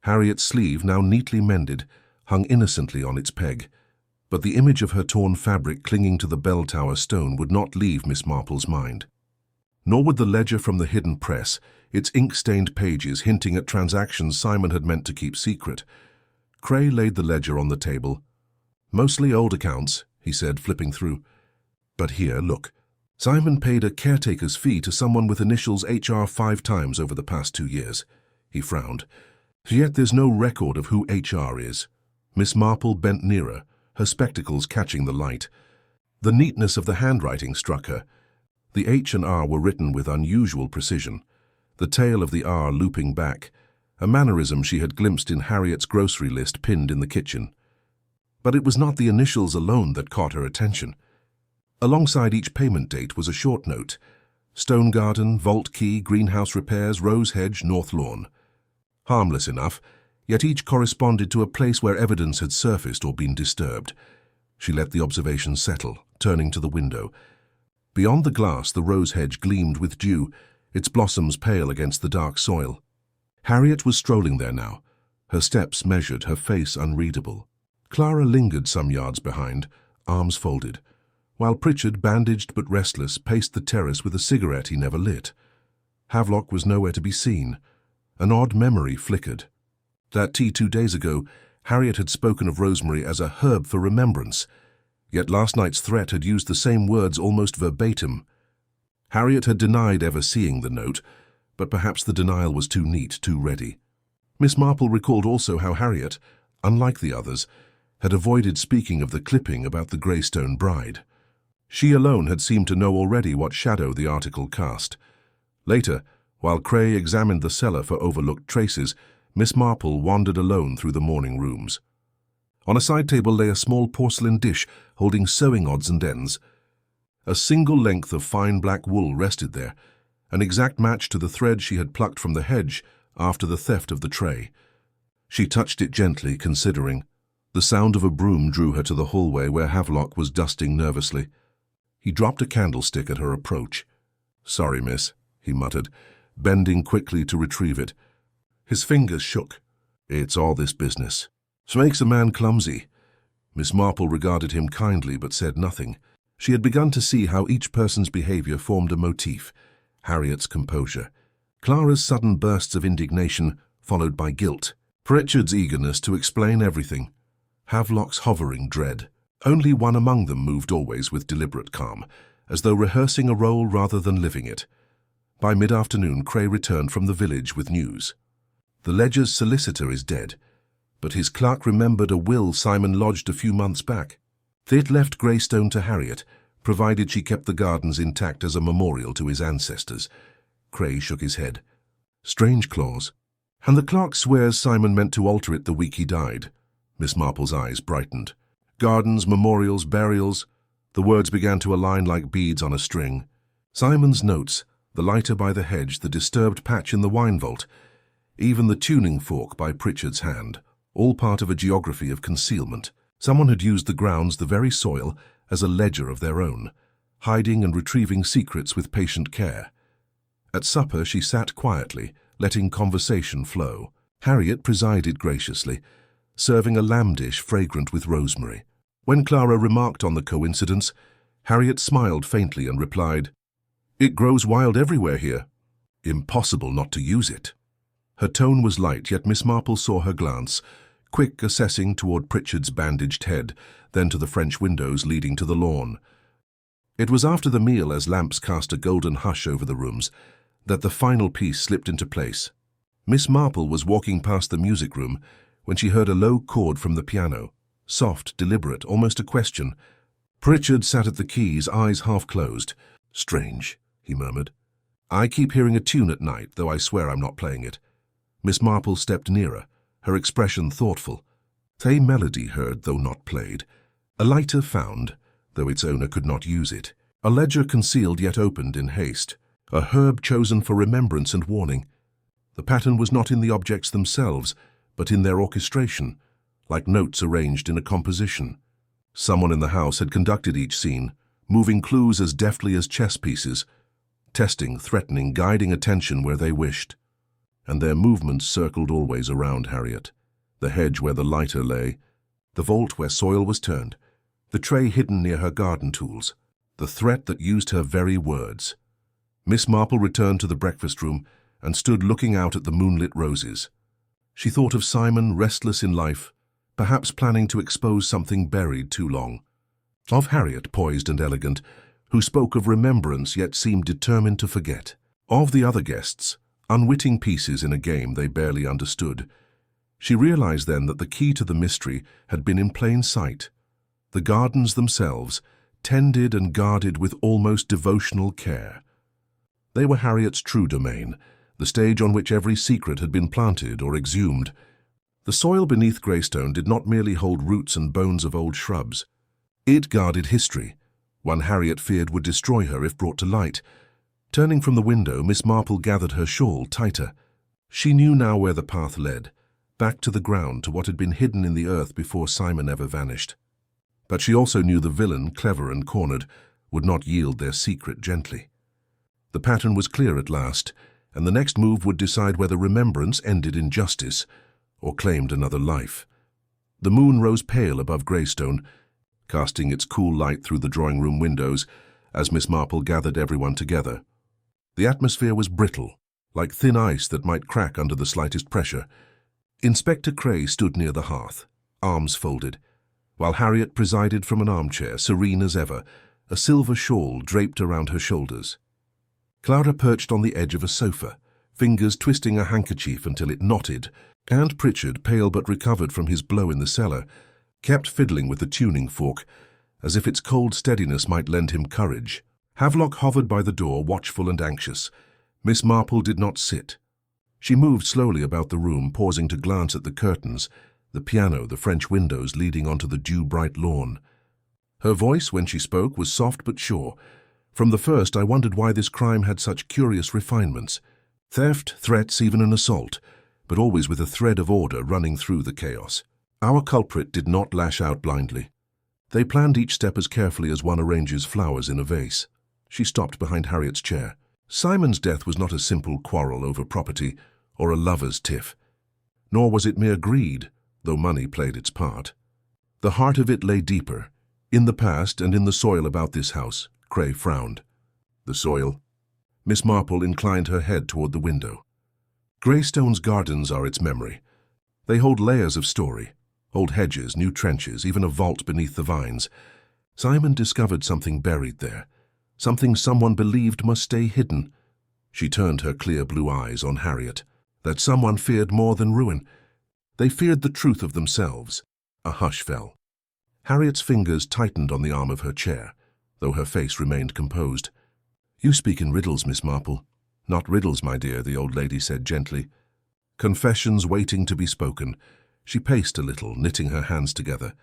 Harriet's sleeve, now neatly mended, hung innocently on its peg, but the image of her torn fabric clinging to the bell tower stone would not leave Miss Marple's mind. Nor would the ledger from the hidden press, its ink-stained pages hinting at transactions Simon had meant to keep secret. Cray laid the ledger on the table. "Mostly old accounts," he said, flipping through. "But here, look. Simon paid a caretaker's fee to someone with initials HR 5 times over the past 2 years. He frowned. Yet there's no record of who HR is." Miss Marple bent nearer, her spectacles catching the light. The neatness of the handwriting struck her. The H and R were written with unusual precision, the tail of the R looping back, a mannerism she had glimpsed in Harriet's grocery list pinned in the kitchen. But it was not the initials alone that caught her attention. Alongside each payment date was a short note: Stone Garden, Vault Key, Greenhouse Repairs, Rose Hedge, North Lawn. Harmless enough, yet each corresponded to a place where evidence had surfaced or been disturbed. She let the observation settle, turning to the window. Beyond the glass, the rose hedge gleamed with dew, its blossoms pale against the dark soil. Harriet was strolling there now, her steps measured, her face unreadable. Clara lingered some yards behind, arms folded, while Pritchard, bandaged but restless, paced the terrace with a cigarette he never lit. Havelock was nowhere to be seen. An odd memory flickered. That tea 2 days ago, Harriet had spoken of rosemary as a herb for remembrance, yet last night's threat had used the same words almost verbatim. Harriet had denied ever seeing the note, but perhaps the denial was too neat, too ready. Miss Marple recalled also how Harriet, unlike the others, had avoided speaking of the clipping about the Greystone bride. She alone had seemed to know already what shadow the article cast. Later, while Cray examined the cellar for overlooked traces, Miss Marple wandered alone through the morning rooms. On a side table lay a small porcelain dish holding sewing odds and ends. A single length of fine black wool rested there, an exact match to the thread she had plucked from the hedge after the theft of the tray. She touched it gently, considering. The sound of a broom drew her to the hallway where Havelock was dusting nervously. He dropped a candlestick at her approach. "Sorry, miss," he muttered, bending quickly to retrieve it. His fingers shook. "It's all this business. Makes a man clumsy." Miss Marple regarded him kindly but said nothing. She had begun to see how each person's behavior formed a motif: Harriet's composure, Clara's sudden bursts of indignation, followed by guilt, Pritchard's eagerness to explain everything, Havelock's hovering dread. Only one among them moved always with deliberate calm, as though rehearsing a role rather than living it. By mid-afternoon, Cray returned from the village with news. The ledger's solicitor is dead, but his clerk remembered a will Simon lodged a few months back. It left Greystone to Harriet, provided she kept the gardens intact as a memorial to his ancestors. Cray shook his head. Strange clause. And the clerk swears Simon meant to alter it the week he died. Miss Marple's eyes brightened. Gardens, memorials, burials. The words began to align like beads on a string. Simon's notes, the lighter by the hedge, the disturbed patch in the wine vault, even the tuning fork by Pritchard's hand, all part of a geography of concealment. Someone had used the grounds, the very soil, as a ledger of their own, hiding and retrieving secrets with patient care. At supper she sat quietly, letting conversation flow. Harriet presided graciously, serving a lamb dish fragrant with rosemary. When Clara remarked on the coincidence, Harriet smiled faintly and replied, "It grows wild everywhere here. Impossible not to use it." Her tone was light, yet Miss Marple saw her glance, quick assessing toward Pritchard's bandaged head, then to the French windows leading to the lawn. It was after the meal, as lamps cast a golden hush over the rooms, that the final piece slipped into place. Miss Marple was walking past the music room when she heard a low chord from the piano, soft, deliberate, almost a question. Pritchard sat at the keys, eyes half closed. "Strange," he murmured. "I keep hearing a tune at night, though I swear I'm not playing it." Miss Marple stepped nearer, her expression thoughtful. A melody heard, though not played. A lighter found, though its owner could not use it. A ledger concealed yet opened in haste, a herb chosen for remembrance and warning. The pattern was not in the objects themselves, but in their orchestration, like notes arranged in a composition. Someone in the house had conducted each scene, moving clues as deftly as chess pieces, testing, threatening, guiding attention where they wished. And their movements circled always around Harriet. The hedge where the lighter lay, the vault where soil was turned, the tray hidden near her garden tools, the threat that used her very words. Miss Marple returned to the breakfast room and stood looking out at the moonlit roses. She thought of Simon, restless in life, perhaps planning to expose something buried too long. Of Harriet, poised and elegant, who spoke of remembrance yet seemed determined to forget. Of the other guests, unwitting pieces in a game they barely understood. She realized then that the key to the mystery had been in plain sight. The gardens themselves, tended and guarded with almost devotional care. They were Harriet's true domain, the stage on which every secret had been planted or exhumed. The soil beneath Greystone did not merely hold roots and bones of old shrubs. It guarded history, one Harriet feared would destroy her if brought to light. Turning from the window, Miss Marple gathered her shawl tighter. She knew now where the path led, back to the ground, to what had been hidden in the earth before Simon ever vanished. But she also knew the villain, clever and cornered, would not yield their secret gently. The pattern was clear at last, and the next move would decide whether remembrance ended in justice or claimed another life. The moon rose pale above Greystone, casting its cool light through the drawing-room windows as Miss Marple gathered everyone together. The atmosphere was brittle, like thin ice that might crack under the slightest pressure. Inspector Cray stood near the hearth, arms folded, while Harriet presided from an armchair, serene as ever, a silver shawl draped around her shoulders. Clara perched on the edge of a sofa, fingers twisting a handkerchief until it knotted, and Pritchard, pale but recovered from his blow in the cellar, kept fiddling with the tuning fork, as if its cold steadiness might lend him courage. Havelock hovered by the door, watchful and anxious. Miss Marple did not sit. She moved slowly about the room, pausing to glance at the curtains, the piano, the French windows leading onto the dew-bright lawn. Her voice, when she spoke, was soft but sure. From the first, I wondered why this crime had such curious refinements. Theft, threats, even an assault, but always with a thread of order running through the chaos. Our culprit did not lash out blindly. They planned each step as carefully as one arranges flowers in a vase. She stopped behind Harriet's chair. Simon's death was not a simple quarrel over property or a lover's tiff. Nor was it mere greed, though money played its part. The heart of it lay deeper, in the past and in the soil about this house. Cray frowned. The soil? Miss Marple inclined her head toward the window. Greystone's gardens are its memory. They hold layers of story, old hedges, new trenches, even a vault beneath the vines. Simon discovered something buried there, something someone believed must stay hidden. She turned her clear blue eyes on Harriet. That someone feared more than ruin. They feared the truth of themselves. A hush fell. Harriet's fingers tightened on the arm of her chair, though her face remained composed. "You speak in riddles, Miss Marple." "Not riddles, my dear," the old lady said gently. "Confessions waiting to be spoken." She paced a little, knitting her hands together.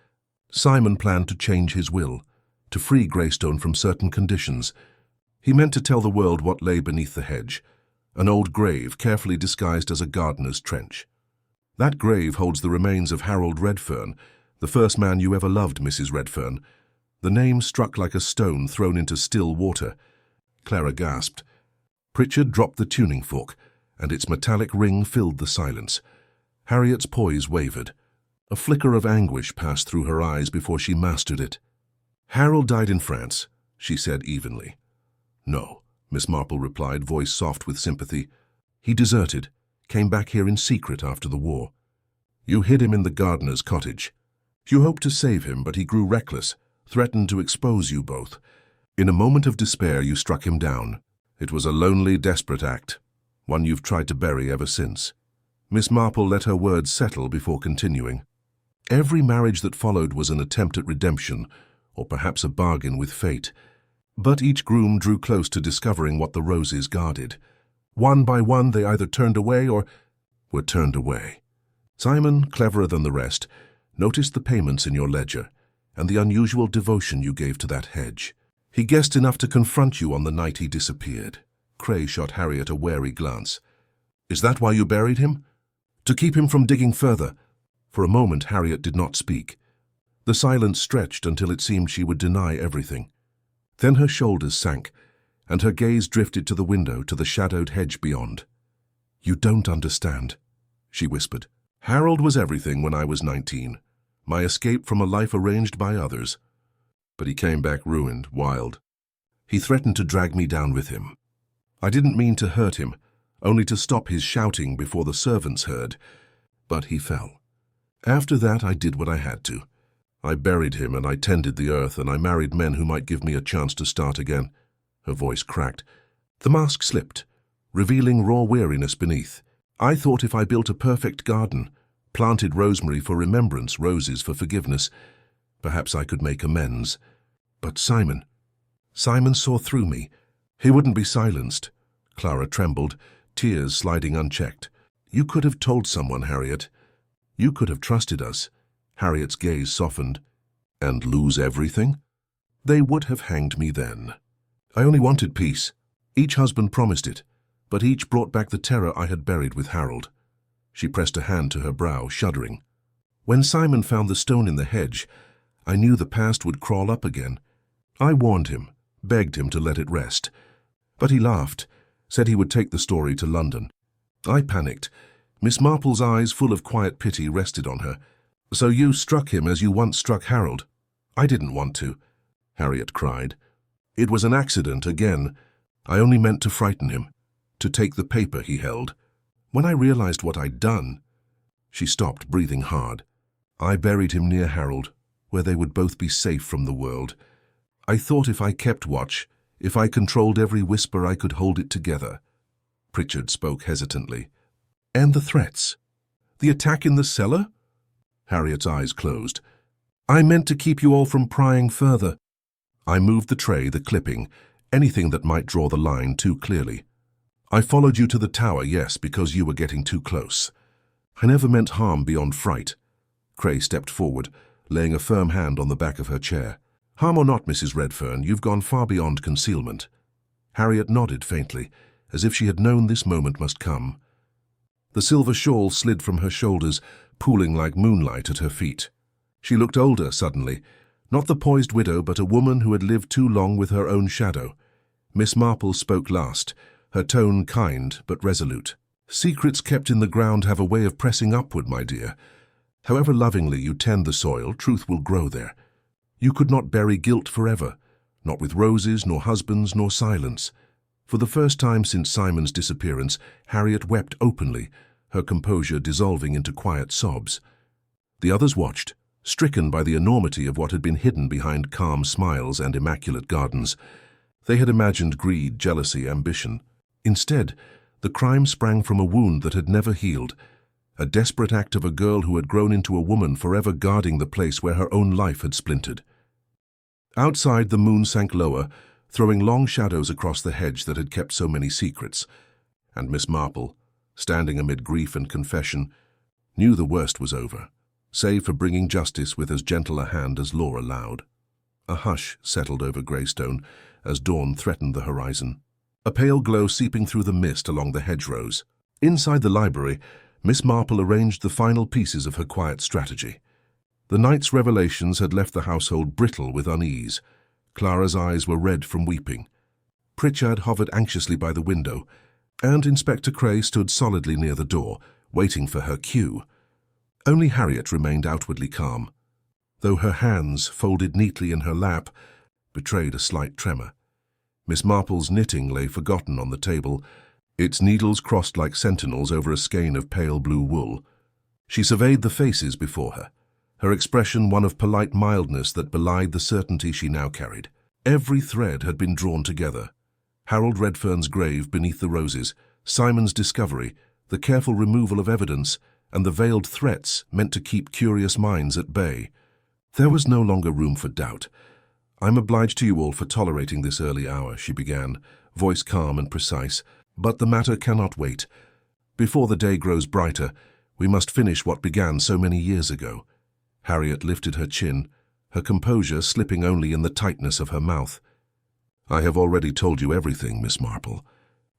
Simon planned to change his will, to free Greystone from certain conditions. He meant to tell the world what lay beneath the hedge, an old grave carefully disguised as a gardener's trench. That grave holds the remains of Harold Redfern, the first man you ever loved, Mrs. Redfern. The name struck like a stone thrown into still water. Clara gasped. Pritchard dropped the tuning fork, and its metallic ring filled the silence. Harriet's poise wavered. A flicker of anguish passed through her eyes before she mastered it. "Harold died in France," she said evenly. "No," Miss Marple replied, voice soft with sympathy. "He deserted, came back here in secret after the war. You hid him in the gardener's cottage. You hoped to save him, but he grew reckless, threatened to expose you both. In a moment of despair, you struck him down. It was a lonely, desperate act, one you've tried to bury ever since." Miss Marple let her words settle before continuing. "Every marriage that followed was an attempt at redemption, or perhaps a bargain with fate. But each groom drew close to discovering what the roses guarded. One by one, they either turned away or were turned away. Simon, cleverer than the rest, noticed the payments in your ledger and the unusual devotion you gave to that hedge. He guessed enough to confront you on the night he disappeared. Cray shot Harriet a wary glance. Is that why you buried him? To keep him from digging further? For a moment, Harriet did not speak. The silence stretched until it seemed she would deny everything. Then her shoulders sank, and her gaze drifted to the window, to the shadowed hedge beyond. You don't understand, she whispered. Harold was everything when I was 19. My escape from a life arranged by others. But he came back ruined, wild. He threatened to drag me down with him. I didn't mean to hurt him, only to stop his shouting before the servants heard. But he fell. After that, I did what I had to. I buried him and I tended the earth and I married men who might give me a chance to start again. Her voice cracked. The mask slipped, revealing raw weariness beneath. I thought if I built a perfect garden, planted rosemary for remembrance, roses for forgiveness, perhaps I could make amends. But Simon saw through me. He wouldn't be silenced. Clara trembled, tears sliding unchecked. You could have told someone, Harriet. You could have trusted us. Harriet's gaze softened. And lose everything? They would have hanged me then. I only wanted peace. Each husband promised it, but each brought back the terror I had buried with Harold. She pressed a hand to her brow, shuddering. When Simon found the stone in the hedge, I knew the past would crawl up again. I warned him, begged him to let it rest. But he laughed, said he would take the story to London. I panicked. Miss Marple's eyes, full of quiet pity, rested on her. So you struck him as you once struck Harold? I didn't want to, Harriet cried. It was an accident again. I only meant to frighten him, to take the paper he held. When I realized what I'd done, she stopped, breathing hard. I buried him near Harold, where they would both be safe from the world. I thought if I kept watch, if I controlled every whisper, I could hold it together. Pritchard spoke hesitantly. And the threats? The attack in the cellar? Harriet's eyes closed. I meant to keep you all from prying further. I moved the tray, the clipping, anything that might draw the line too clearly. I followed you to the tower, yes, because you were getting too close. I never meant harm beyond fright. Cray stepped forward, laying a firm hand on the back of her chair. Harm or not, Mrs. Redfern, you've gone far beyond concealment. Harriet nodded faintly, as if she had known this moment must come. The silver shawl slid from her shoulders, pooling like moonlight at her feet. She looked older suddenly, not the poised widow, but a woman who had lived too long with her own shadow. Miss Marple spoke last, her tone kind but resolute. Secrets kept in the ground have a way of pressing upward, my dear. However lovingly you tend the soil, truth will grow there. You could not bury guilt forever, not with roses, nor husbands, nor silence. For the first time since Simon's disappearance, Harriet wept openly, her composure dissolving into quiet sobs. The others watched, stricken by the enormity of what had been hidden behind calm smiles and immaculate gardens. They had imagined greed, jealousy, ambition. Instead, the crime sprang from a wound that had never healed, a desperate act of a girl who had grown into a woman, forever guarding the place where her own life had splintered. Outside, the moon sank lower, throwing long shadows across the hedge that had kept so many secrets, and Miss Marple, standing amid grief and confession, knew the worst was over, save for bringing justice with as gentle a hand as law allowed. A hush settled over Greystone as dawn threatened the horizon, a pale glow seeping through the mist along the hedgerows. Inside the library, Miss Marple arranged the final pieces of her quiet strategy. The night's revelations had left the household brittle with unease. Clara's eyes were red from weeping. Pritchard hovered anxiously by the window, and Inspector Cray stood solidly near the door, waiting for her cue. Only Harriet remained outwardly calm, though her hands, folded neatly in her lap, betrayed a slight tremor. Miss Marple's knitting lay forgotten on the table, its needles crossed like sentinels over a skein of pale blue wool. She surveyed the faces before her expression one of polite mildness that belied the certainty she now carried. Every thread had been drawn together. Harold Redfern's grave beneath the roses, Simon's discovery, the careful removal of evidence, and the veiled threats meant to keep curious minds at bay. There was no longer room for doubt. I'm obliged to you all for tolerating this early hour, she began, voice calm and precise, but the matter cannot wait. Before the day grows brighter, we must finish what began so many years ago. Harriet lifted her chin, her composure slipping only in the tightness of her mouth. I have already told you everything, Miss Marple.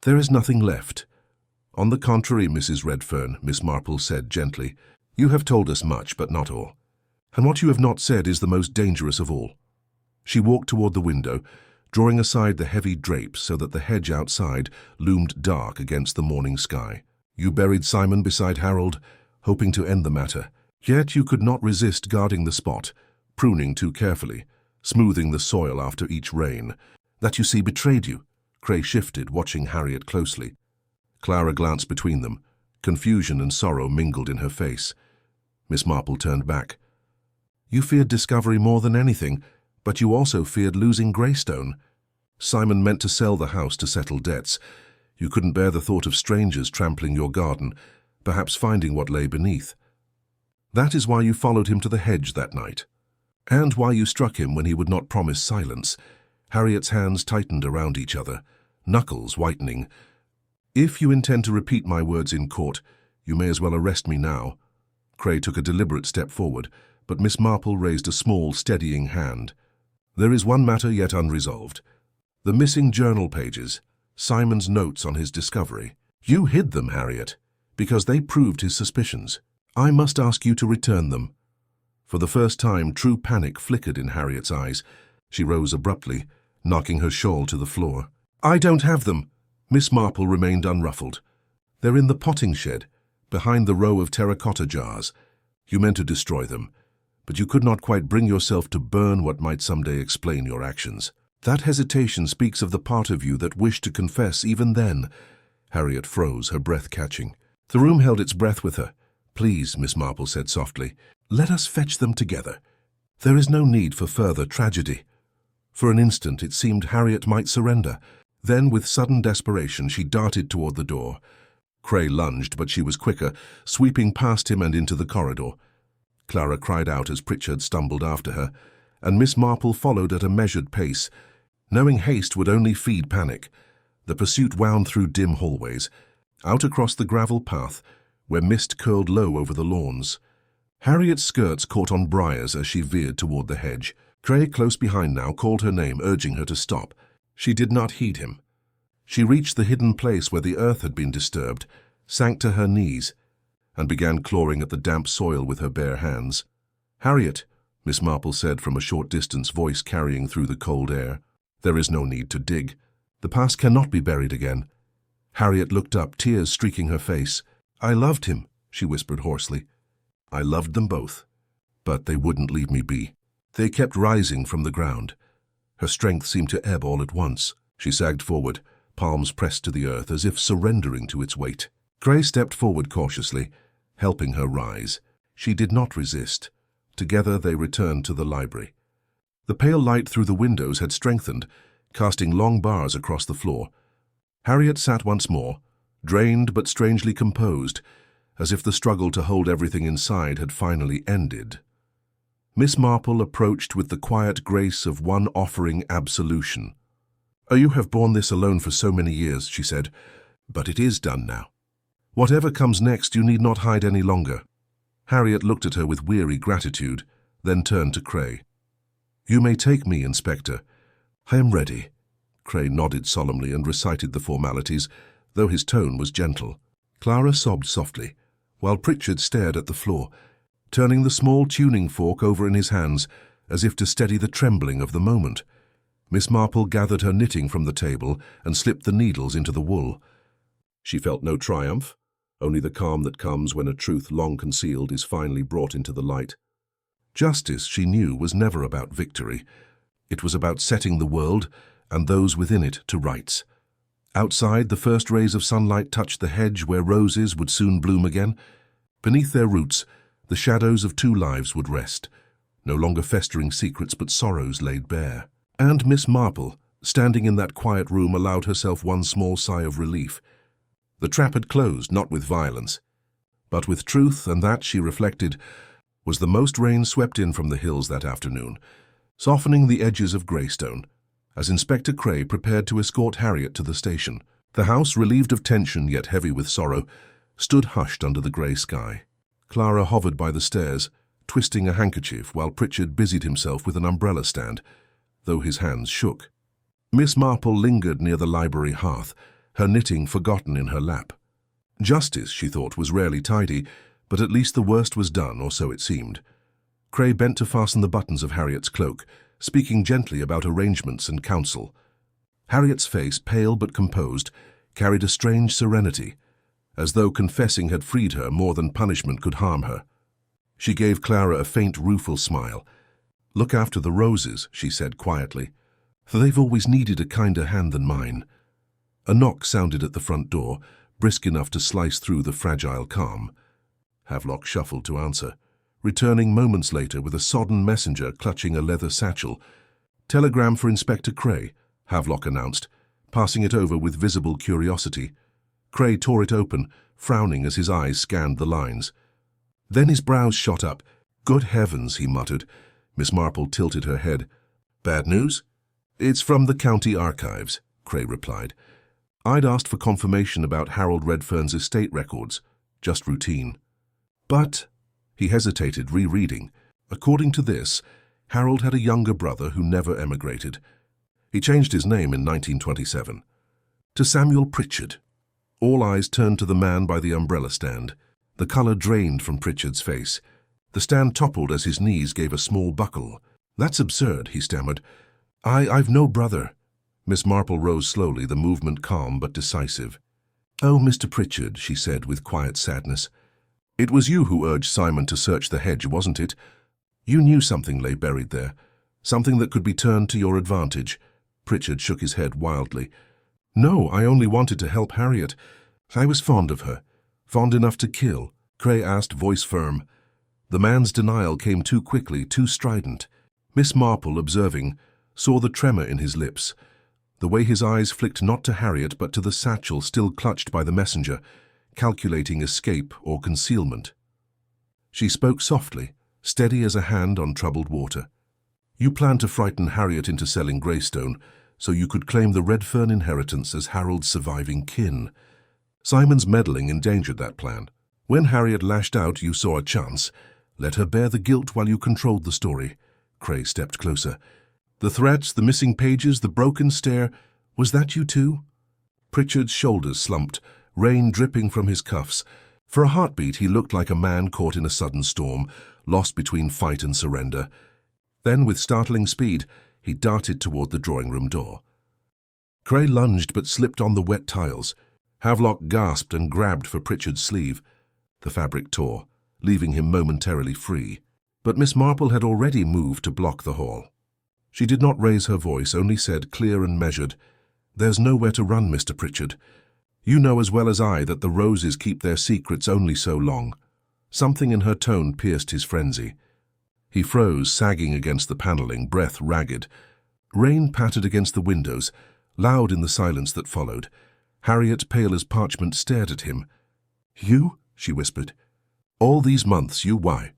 There is nothing left. On the contrary, Mrs. Redfern, Miss Marple said gently, you have told us much, but not all. And what you have not said is the most dangerous of all. She walked toward the window, drawing aside the heavy drapes so that the hedge outside loomed dark against the morning sky. You buried Simon beside Harold, hoping to end the matter. Yet you could not resist guarding the spot, pruning too carefully, smoothing the soil after each rain. That, you see, betrayed you. Cray shifted, watching Harriet closely. Clara glanced between them. Confusion and sorrow mingled in her face. Miss Marple turned back. You feared discovery more than anything, but you also feared losing Greystone. Simon meant to sell the house to settle debts. You couldn't bear the thought of strangers trampling your garden, perhaps finding what lay beneath. That is why you followed him to the hedge that night, and why you struck him when he would not promise silence. Harriet's hands tightened around each other, knuckles whitening. If you intend to repeat my words in court, you may as well arrest me now. Cray took a deliberate step forward, but Miss Marple raised a small, steadying hand. There is one matter yet unresolved. The missing journal pages, Simon's notes on his discovery. You hid them, Harriet, because they proved his suspicions. I must ask you to return them. For the first time, true panic flickered in Harriet's eyes. She rose abruptly, knocking her shawl to the floor. I don't have them. Miss Marple remained unruffled. They're in the potting shed, behind the row of terracotta jars. You meant to destroy them, but you could not quite bring yourself to burn what might someday explain your actions. That hesitation speaks of the part of you that wished to confess even then. Harriet froze, her breath catching. The room held its breath with her. Please, Miss Marple said softly, let us fetch them together. There is no need for further tragedy. For an instant it seemed Harriet might surrender. Then, with sudden desperation, she darted toward the door. Cray lunged, but she was quicker, sweeping past him and into the corridor. Clara cried out as Pritchard stumbled after her, and Miss Marple followed at a measured pace. Knowing haste would only feed panic, the pursuit wound through dim hallways, out across the gravel path, where mist curled low over the lawns. Harriet's skirts caught on briars as she veered toward the hedge. Cray, close behind now, called her name, urging her to stop. She did not heed him. She reached the hidden place where the earth had been disturbed, sank to her knees, and began clawing at the damp soil with her bare hands. Harriet, Miss Marple said from a short distance, voice carrying through the cold air. There is no need to dig. The past cannot be buried again. Harriet looked up, tears streaking her face. I loved him, she whispered hoarsely. I loved them both, but they wouldn't leave me be. They kept rising from the ground. Her strength seemed to ebb all at once. She sagged forward, palms pressed to the earth as if surrendering to its weight. Cray stepped forward cautiously, helping her rise. She did not resist. Together they returned to the library. The pale light through the windows had strengthened, casting long bars across the floor. Harriet sat once more, drained but strangely composed, as if the struggle to hold everything inside had finally ended. Miss Marple approached with the quiet grace of one offering absolution. "Oh, you have borne this alone for so many years," she said, "but it is done now. Whatever comes next, you need not hide any longer." Harriet looked at her with weary gratitude, then turned to Cray. "You may take me, Inspector. I am ready." Cray nodded solemnly and recited the formalities, though his tone was gentle. Clara sobbed softly, while Pritchard stared at the floor, turning the small tuning fork over in his hands as if to steady the trembling of the moment. Miss Marple gathered her knitting from the table and slipped the needles into the wool. She felt no triumph, only the calm that comes when a truth long concealed is finally brought into the light. Justice, she knew, was never about victory. It was about setting the world and those within it to rights. Outside, the first rays of sunlight touched the hedge where roses would soon bloom again. Beneath their roots, the shadows of two lives would rest, no longer festering secrets but sorrows laid bare. And Miss Marple, standing in that quiet room, allowed herself one small sigh of relief. The trap had closed, not with violence, but with truth, and that, she reflected, was the most rain swept in from the hills that afternoon, softening the edges of Greystone, as Inspector Cray prepared to escort Harriet to the station. The house, relieved of tension yet heavy with sorrow, stood hushed under the grey sky. Clara hovered by the stairs, twisting a handkerchief, while Pritchard busied himself with an umbrella stand, though his hands shook. Miss Marple lingered near the library hearth, her knitting forgotten in her lap. Justice, she thought, was rarely tidy, but at least the worst was done, or so it seemed. Cray bent to fasten the buttons of Harriet's cloak, speaking gently about arrangements and counsel. Harriet's face, pale but composed, carried a strange serenity, as though confessing had freed her more than punishment could harm her. She gave Clara a faint, rueful smile. "Look after the roses," she said quietly. "They've always needed a kinder hand than mine." A knock sounded at the front door, brisk enough to slice through the fragile calm. Havelock shuffled to answer, returning moments later with a sodden messenger clutching a leather satchel. "Telegram for Inspector Cray," Havelock announced, passing it over with visible curiosity. Cray tore it open, frowning as his eyes scanned the lines. Then his brows shot up. "Good heavens," he muttered. Miss Marple tilted her head. "Bad news?" "It's from the county archives," Cray replied. "I'd asked for confirmation about Harold Redfern's estate records. Just routine." "But—" He hesitated, rereading. According to this, Harold had a younger brother who never emigrated. He changed his name in 1927. To Samuel Pritchard. All eyes turned to the man by the umbrella stand. The colour drained from Pritchard's face. The stand toppled as his knees gave a small buckle. "That's absurd," he stammered. I've no brother." Miss Marple rose slowly, the movement calm but decisive. "Oh, Mr. Pritchard," she said with quiet sadness. "It was you who urged Simon to search the hedge, wasn't it? You knew something lay buried there, something that could be turned to your advantage." Pritchard shook his head wildly. "No, I only wanted to help Harriet. I was fond of her. Fond enough to kill," Cray asked, voice firm. The man's denial came too quickly, too strident. Miss Marple, observing, saw the tremor in his lips, the way his eyes flicked not to Harriet but to the satchel still clutched by the messenger, calculating escape or concealment. She spoke softly, steady as a hand on troubled water. "You planned to frighten Harriet into selling Greystone, so you could claim the Redfern inheritance as Harold's surviving kin. Simon's meddling endangered that plan. When Harriet lashed out, you saw a chance. Let her bear the guilt while you controlled the story." Cray stepped closer. "The threats, the missing pages, the broken stare, was that you too?" Pritchard's shoulders slumped, rain dripping from his cuffs. For a heartbeat, he looked like a man caught in a sudden storm, lost between fight and surrender. Then, with startling speed, he darted toward the drawing-room door. Cray lunged but slipped on the wet tiles. Havelock gasped and grabbed for Pritchard's sleeve. The fabric tore, leaving him momentarily free. But Miss Marple had already moved to block the hall. She did not raise her voice, only said, clear and measured, "There's nowhere to run, Mr. Pritchard. You know as well as I that the roses keep their secrets only so long." Something in her tone pierced his frenzy. He froze, sagging against the paneling, breath ragged. Rain pattered against the windows, loud in the silence that followed. Harriet, pale as parchment, stared at him. "You?" she whispered. "All these months, you why?"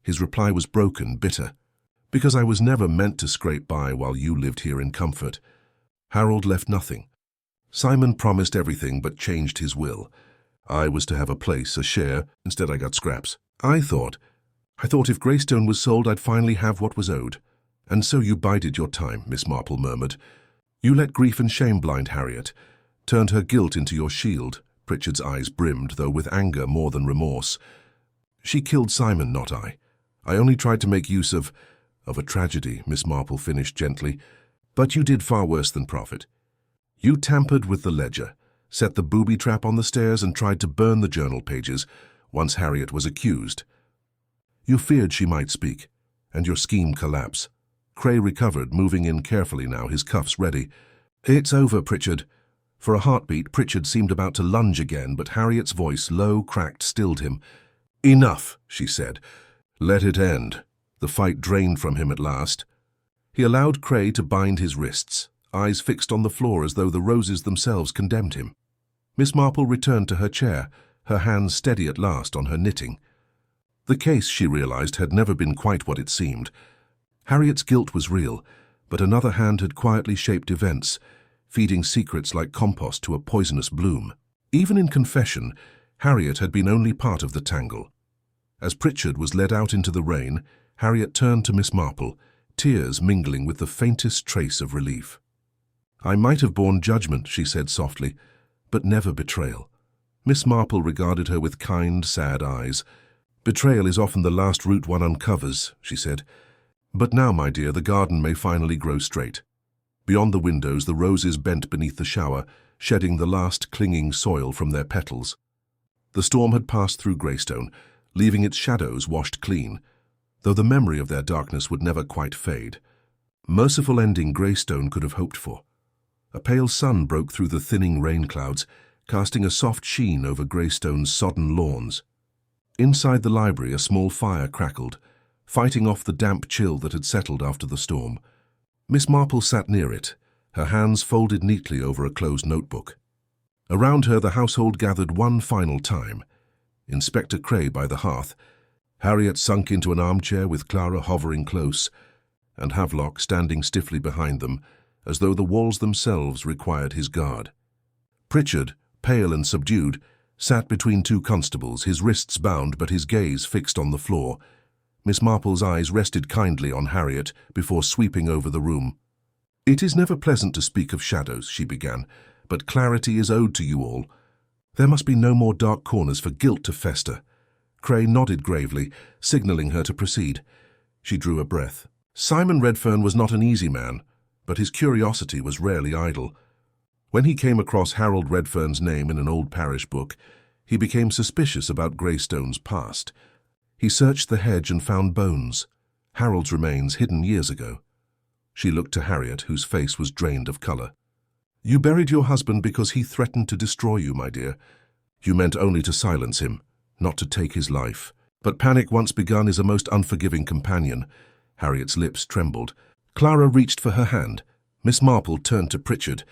His reply was broken, bitter. "Because I was never meant to scrape by while you lived here in comfort. Harold left nothing. Simon promised everything but changed his will. I was to have a place, a share. Instead I got scraps. I thought if Greystone was sold I'd finally have what was owed. And so you bided your time," Miss Marple murmured. "You let grief and shame blind Harriet, turned her guilt into your shield." Pritchard's eyes brimmed, though with anger more than remorse. "She killed Simon, not I. I only tried to make use of a tragedy," Miss Marple finished gently. "But you did far worse than profit. You tampered with the ledger, set the booby trap on the stairs and tried to burn the journal pages once Harriet was accused. You feared she might speak, and your scheme collapse." Cray recovered, moving in carefully now, his cuffs ready. "It's over, Pritchard." For a heartbeat, Pritchard seemed about to lunge again, but Harriet's voice, low, cracked, stilled him. "Enough," she said. "Let it end." The fight drained from him at last. He allowed Cray to bind his wrists, eyes fixed on the floor as though the roses themselves condemned him. Miss Marple returned to her chair, her hands steady at last on her knitting. The case, she realized, had never been quite what it seemed. Harriet's guilt was real, but another hand had quietly shaped events, feeding secrets like compost to a poisonous bloom. Even in confession, Harriet had been only part of the tangle. As Pritchard was led out into the rain, Harriet turned to Miss Marple, tears mingling with the faintest trace of relief. "I might have borne judgment," she said softly, "but never betrayal." Miss Marple regarded her with kind, sad eyes. "Betrayal is often the last root one uncovers," she said. "But now, my dear, the garden may finally grow straight." Beyond the windows, the roses bent beneath the shower, shedding the last clinging soil from their petals. The storm had passed through Greystone, leaving its shadows washed clean, though the memory of their darkness would never quite fade. Merciful ending Greystone could have hoped for. A pale sun broke through the thinning rain clouds, casting a soft sheen over Greystone's sodden lawns. Inside the library, a small fire crackled, fighting off the damp chill that had settled after the storm. Miss Marple sat near it, her hands folded neatly over a closed notebook. Around her, the household gathered one final time. Inspector Cray by the hearth, Harriet sunk into an armchair with Clara hovering close, and Havelock standing stiffly behind them, as though the walls themselves required his guard. Pritchard, pale and subdued, sat between two constables, his wrists bound but his gaze fixed on the floor. Miss Marple's eyes rested kindly on Harriet before sweeping over the room. "It is never pleasant to speak of shadows," she began, "but clarity is owed to you all. There must be no more dark corners for guilt to fester." Cray nodded gravely, signaling her to proceed. She drew a breath. Simon Redfern was not an easy man, but his curiosity was rarely idle. When he came across Harold Redfern's name in an old parish book, he became suspicious about Greystone's past. He searched the hedge and found bones, Harold's remains hidden years ago. She looked to Harriet, whose face was drained of colour. "You buried your husband because he threatened to destroy you, my dear. You meant only to silence him, not to take his life. But panic once begun is a most unforgiving companion." Harriet's lips trembled. Clara reached for her hand. Miss Marple turned to Pritchard.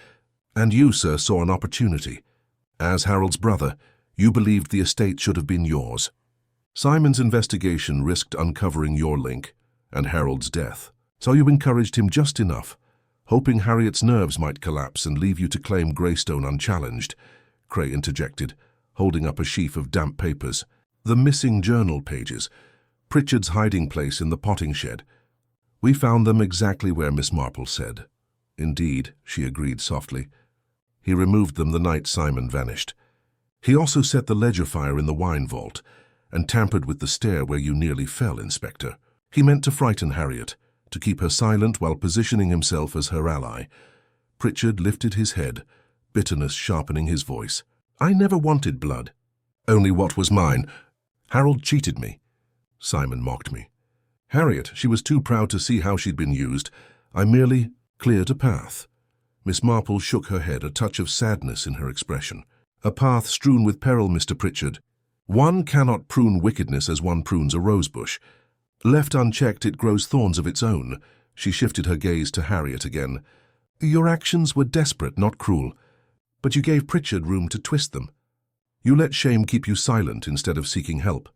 "And you, sir, saw an opportunity. As Harold's brother, you believed the estate should have been yours. Simon's investigation risked uncovering your link and Harold's death, so you encouraged him just enough, hoping Harriet's nerves might collapse and leave you to claim Greystone unchallenged," Cray interjected, holding up a sheaf of damp papers. "The missing journal pages, Pritchard's hiding place in the potting shed. We found them exactly where Miss Marple said." "Indeed," she agreed softly. "He removed them the night Simon vanished. He also set the ledger fire in the wine vault and tampered with the stair where you nearly fell, Inspector. He meant to frighten Harriet, to keep her silent while positioning himself as her ally." Pritchard lifted his head, bitterness sharpening his voice. "I never wanted blood. Only what was mine. Harold cheated me. Simon mocked me. Harriet, she was too proud to see how she'd been used. I merely cleared a path." Miss Marple shook her head, a touch of sadness in her expression. "A path strewn with peril, Mr. Pritchard. One cannot prune wickedness as one prunes a rosebush. Left unchecked, it grows thorns of its own." She shifted her gaze to Harriet again. "Your actions were desperate, not cruel, but you gave Pritchard room to twist them. You let shame keep you silent instead of seeking help."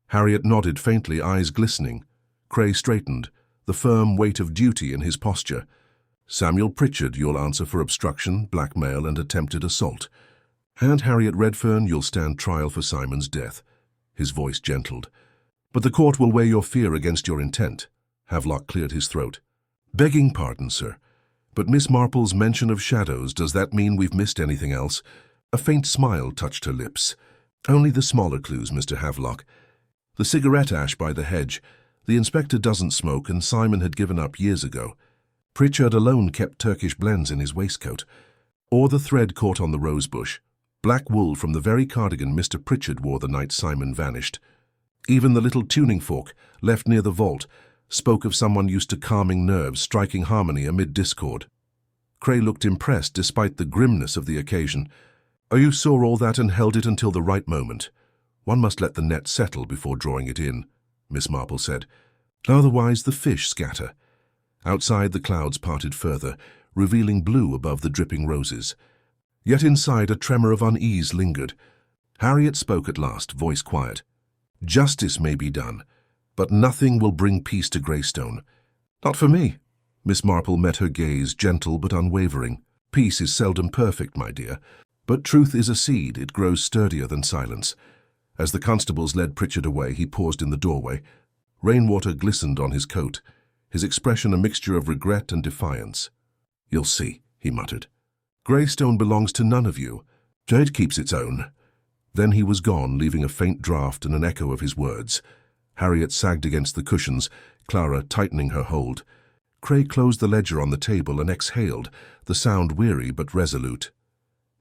Harriet nodded faintly, eyes glistening. Cray straightened, the firm weight of duty in his posture. "Samuel Pritchard, you'll answer for obstruction, blackmail, and attempted assault. And Harriet Redfern, you'll stand trial for Simon's death." His voice gentled. "But the court will weigh your fear against your intent." Havelock cleared his throat. "Begging pardon, sir, but Miss Marple's mention of shadows, does that mean we've missed anything else?" A faint smile touched her lips. "Only the smaller clues, Mr. Havelock. The cigarette ash by the hedge. The inspector doesn't smoke, and Simon had given up years ago. Pritchard alone kept Turkish blends in his waistcoat. Or the thread caught on the rosebush. Black wool from the very cardigan Mr. Pritchard wore the night Simon vanished. Even the little tuning fork, left near the vault, spoke of someone used to calming nerves, striking harmony amid discord." Cray looked impressed despite the grimness of the occasion. "Oh, you saw all that and held it until the right moment. One must let the net settle before drawing it in," Miss Marple said. "Otherwise the fish scatter." Outside the clouds parted further, revealing blue above the dripping roses. Yet inside a tremor of unease lingered. Harriet spoke at last, voice quiet. "Justice may be done, but nothing will bring peace to Greystone. Not for me." Miss Marple met her gaze, gentle but unwavering. "Peace is seldom perfect, my dear, but truth is a seed, it grows sturdier than silence." As the constables led Pritchard away, he paused in the doorway. Rainwater glistened on his coat, his expression a mixture of regret and defiance. "You'll see," he muttered. "Greystone belongs to none of you. It keeps its own." Then he was gone, leaving a faint draft and an echo of his words. Harriet sagged against the cushions, Clara tightening her hold. Cray closed the ledger on the table and exhaled, the sound weary but resolute.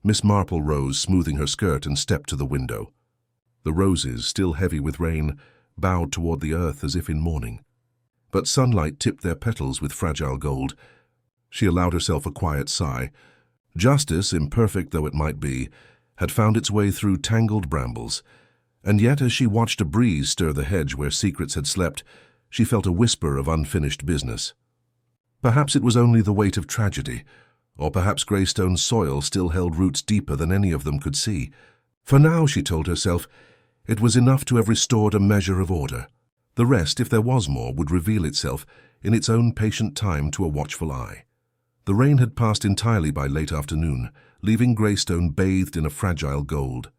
Miss Marple rose, smoothing her skirt, and stepped to the window. The roses, still heavy with rain, bowed toward the earth as if in mourning. But sunlight tipped their petals with fragile gold. She allowed herself a quiet sigh. Justice, imperfect though it might be, had found its way through tangled brambles, and yet as she watched a breeze stir the hedge where secrets had slept, she felt a whisper of unfinished business. Perhaps it was only the weight of tragedy, or perhaps Greystone's soil still held roots deeper than any of them could see. For now, she told herself, it was enough to have restored a measure of order. The rest, if there was more, would reveal itself in its own patient time to a watchful eye. The rain had passed entirely by late afternoon, leaving Greystone bathed in a fragile gold.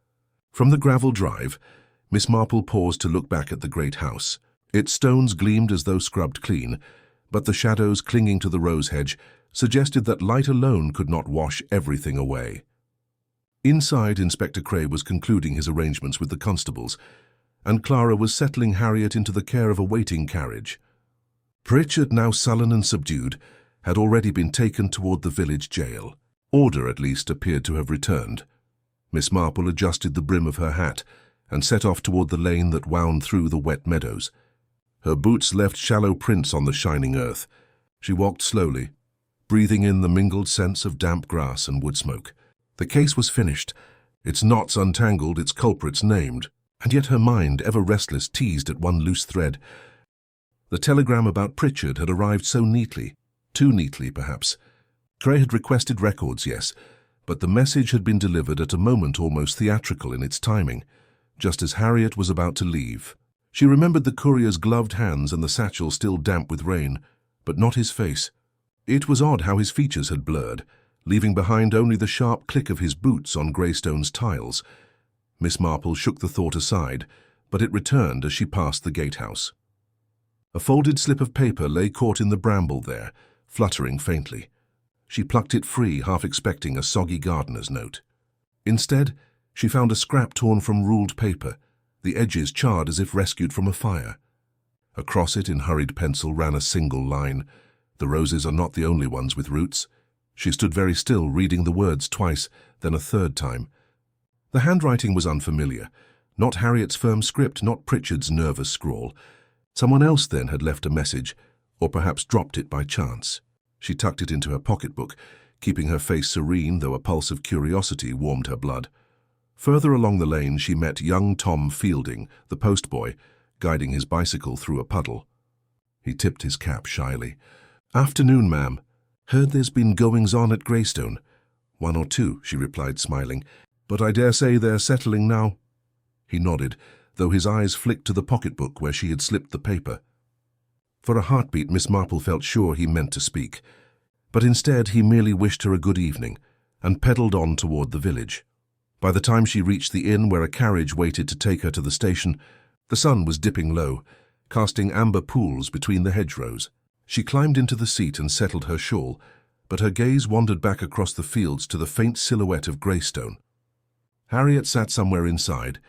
From the gravel drive, Miss Marple paused to look back at the great house. Its stones gleamed as though scrubbed clean, but the shadows clinging to the rose hedge suggested that light alone could not wash everything away. Inside, Inspector Cray was concluding his arrangements with the constables, and Clara was settling Harriet into the care of a waiting carriage. Pritchard, now sullen and subdued, had already been taken toward the village jail. Order, at least, appeared to have returned. Miss Marple adjusted the brim of her hat and set off toward the lane that wound through the wet meadows. Her boots left shallow prints on the shining earth. She walked slowly, breathing in the mingled scents of damp grass and wood smoke. The case was finished, its knots untangled, its culprits named, and yet her mind, ever restless, teased at one loose thread. The telegram about Pritchard had arrived so neatly, too neatly perhaps. Cray had requested records, yes, but the message had been delivered at a moment almost theatrical in its timing, just as Harriet was about to leave. She remembered the courier's gloved hands and the satchel still damp with rain, but not his face. It was odd how his features had blurred, leaving behind only the sharp click of his boots on Greystone's tiles. Miss Marple shook the thought aside, but it returned as she passed the gatehouse. A folded slip of paper lay caught in the bramble there, fluttering faintly. She plucked it free, half expecting a soggy gardener's note. Instead, she found a scrap torn from ruled paper, the edges charred as if rescued from a fire. Across it, in hurried pencil, ran a single line. "The roses are not the only ones with roots." She stood very still, reading the words twice, then a third time. The handwriting was unfamiliar. Not Harriet's firm script, not Pritchard's nervous scrawl. Someone else, then, had left a message, or perhaps dropped it by chance. She tucked it into her pocketbook, keeping her face serene, though a pulse of curiosity warmed her blood. Further along the lane, she met young Tom Fielding, the postboy, guiding his bicycle through a puddle. He tipped his cap shyly. "Afternoon, ma'am. Heard there's been goings-on at Greystone." "1 or 2, she replied, smiling. "But I dare say they're settling now." He nodded, though his eyes flicked to the pocketbook where she had slipped the paper. For a heartbeat, Miss Marple felt sure he meant to speak. But instead, he merely wished her a good evening, and pedalled on toward the village. By the time she reached the inn where a carriage waited to take her to the station, the sun was dipping low, casting amber pools between the hedgerows. She climbed into the seat and settled her shawl, but her gaze wandered back across the fields to the faint silhouette of Greystone. Harriet sat somewhere inside,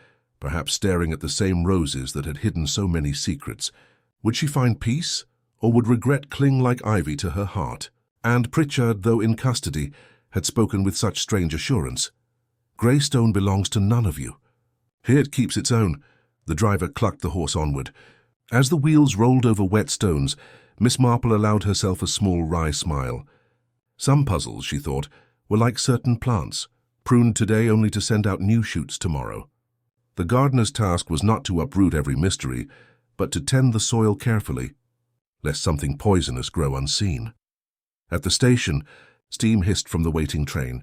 perhaps staring at the same roses that had hidden so many secrets. Would she find peace, or would regret cling like ivy to her heart? And Pritchard, though in custody, had spoken with such strange assurance. "Greystone belongs to none of you. Here it keeps its own." The driver clucked the horse onward. As the wheels rolled over wet stones, Miss Marple allowed herself a small wry smile. Some puzzles, she thought, were like certain plants, pruned today only to send out new shoots tomorrow. The gardener's task was not to uproot every mystery, but to tend the soil carefully, lest something poisonous grow unseen. At the station, steam hissed from the waiting train,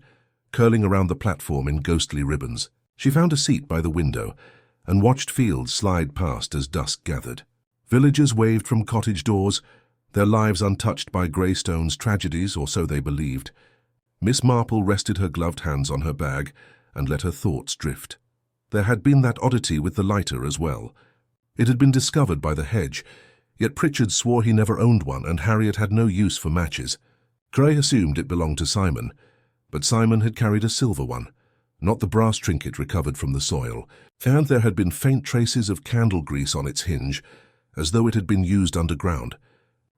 curling around the platform in ghostly ribbons. She found a seat by the window and watched fields slide past as dusk gathered. Villagers waved from cottage doors, their lives untouched by Greystone's tragedies, or so they believed. Miss Marple rested her gloved hands on her bag and let her thoughts drift. There had been that oddity with the lighter as well. It had been discovered by the hedge, yet Pritchard swore he never owned one, and Harriet had no use for matches. Gray assumed it belonged to Simon, but Simon had carried a silver one, not the brass trinket recovered from the soil, and there had been faint traces of candle grease on its hinge, as though it had been used underground.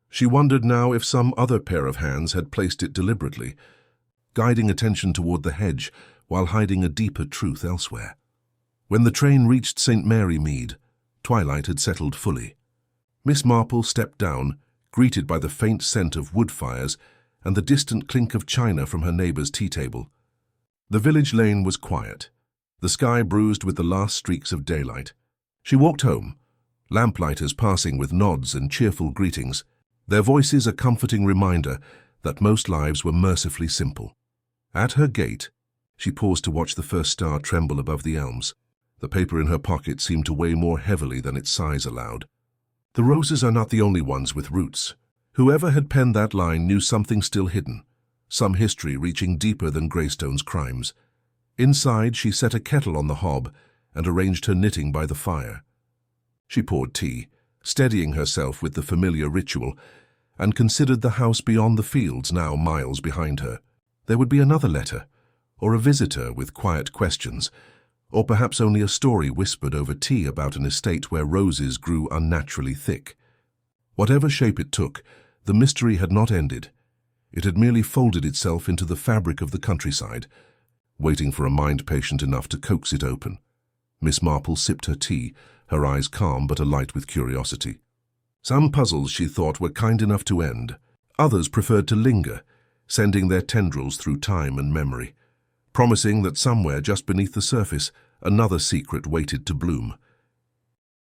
She wondered now if some other pair of hands had placed it deliberately, guiding attention toward the hedge while hiding a deeper truth elsewhere. When the train reached St. Mary Mead, twilight had settled fully. Miss Marple stepped down, greeted by the faint scent of wood fires and the distant clink of china from her neighbour's tea table. The village lane was quiet, the sky bruised with the last streaks of daylight. She walked home, lamplighters passing with nods and cheerful greetings, their voices a comforting reminder that most lives were mercifully simple. At her gate, she paused to watch the first star tremble above the elms. The paper in her pocket seemed to weigh more heavily than its size allowed. The roses are not the only ones with roots. Whoever had penned that line knew something still hidden, some history reaching deeper than Greystone's crimes. Inside, she set a kettle on the hob and arranged her knitting by the fire. She poured tea, steadying herself with the familiar ritual, and considered the house beyond the fields now miles behind her. There would be another letter, or a visitor with quiet questions, or perhaps only a story whispered over tea about an estate where roses grew unnaturally thick. Whatever shape it took, the mystery had not ended. It had merely folded itself into the fabric of the countryside, waiting for a mind patient enough to coax it open. Miss Marple sipped her tea, her eyes calm but alight with curiosity. Some puzzles, she thought, were kind enough to end. Others preferred to linger, sending their tendrils through time and memory, promising that somewhere just beneath the surface, another secret waited to bloom.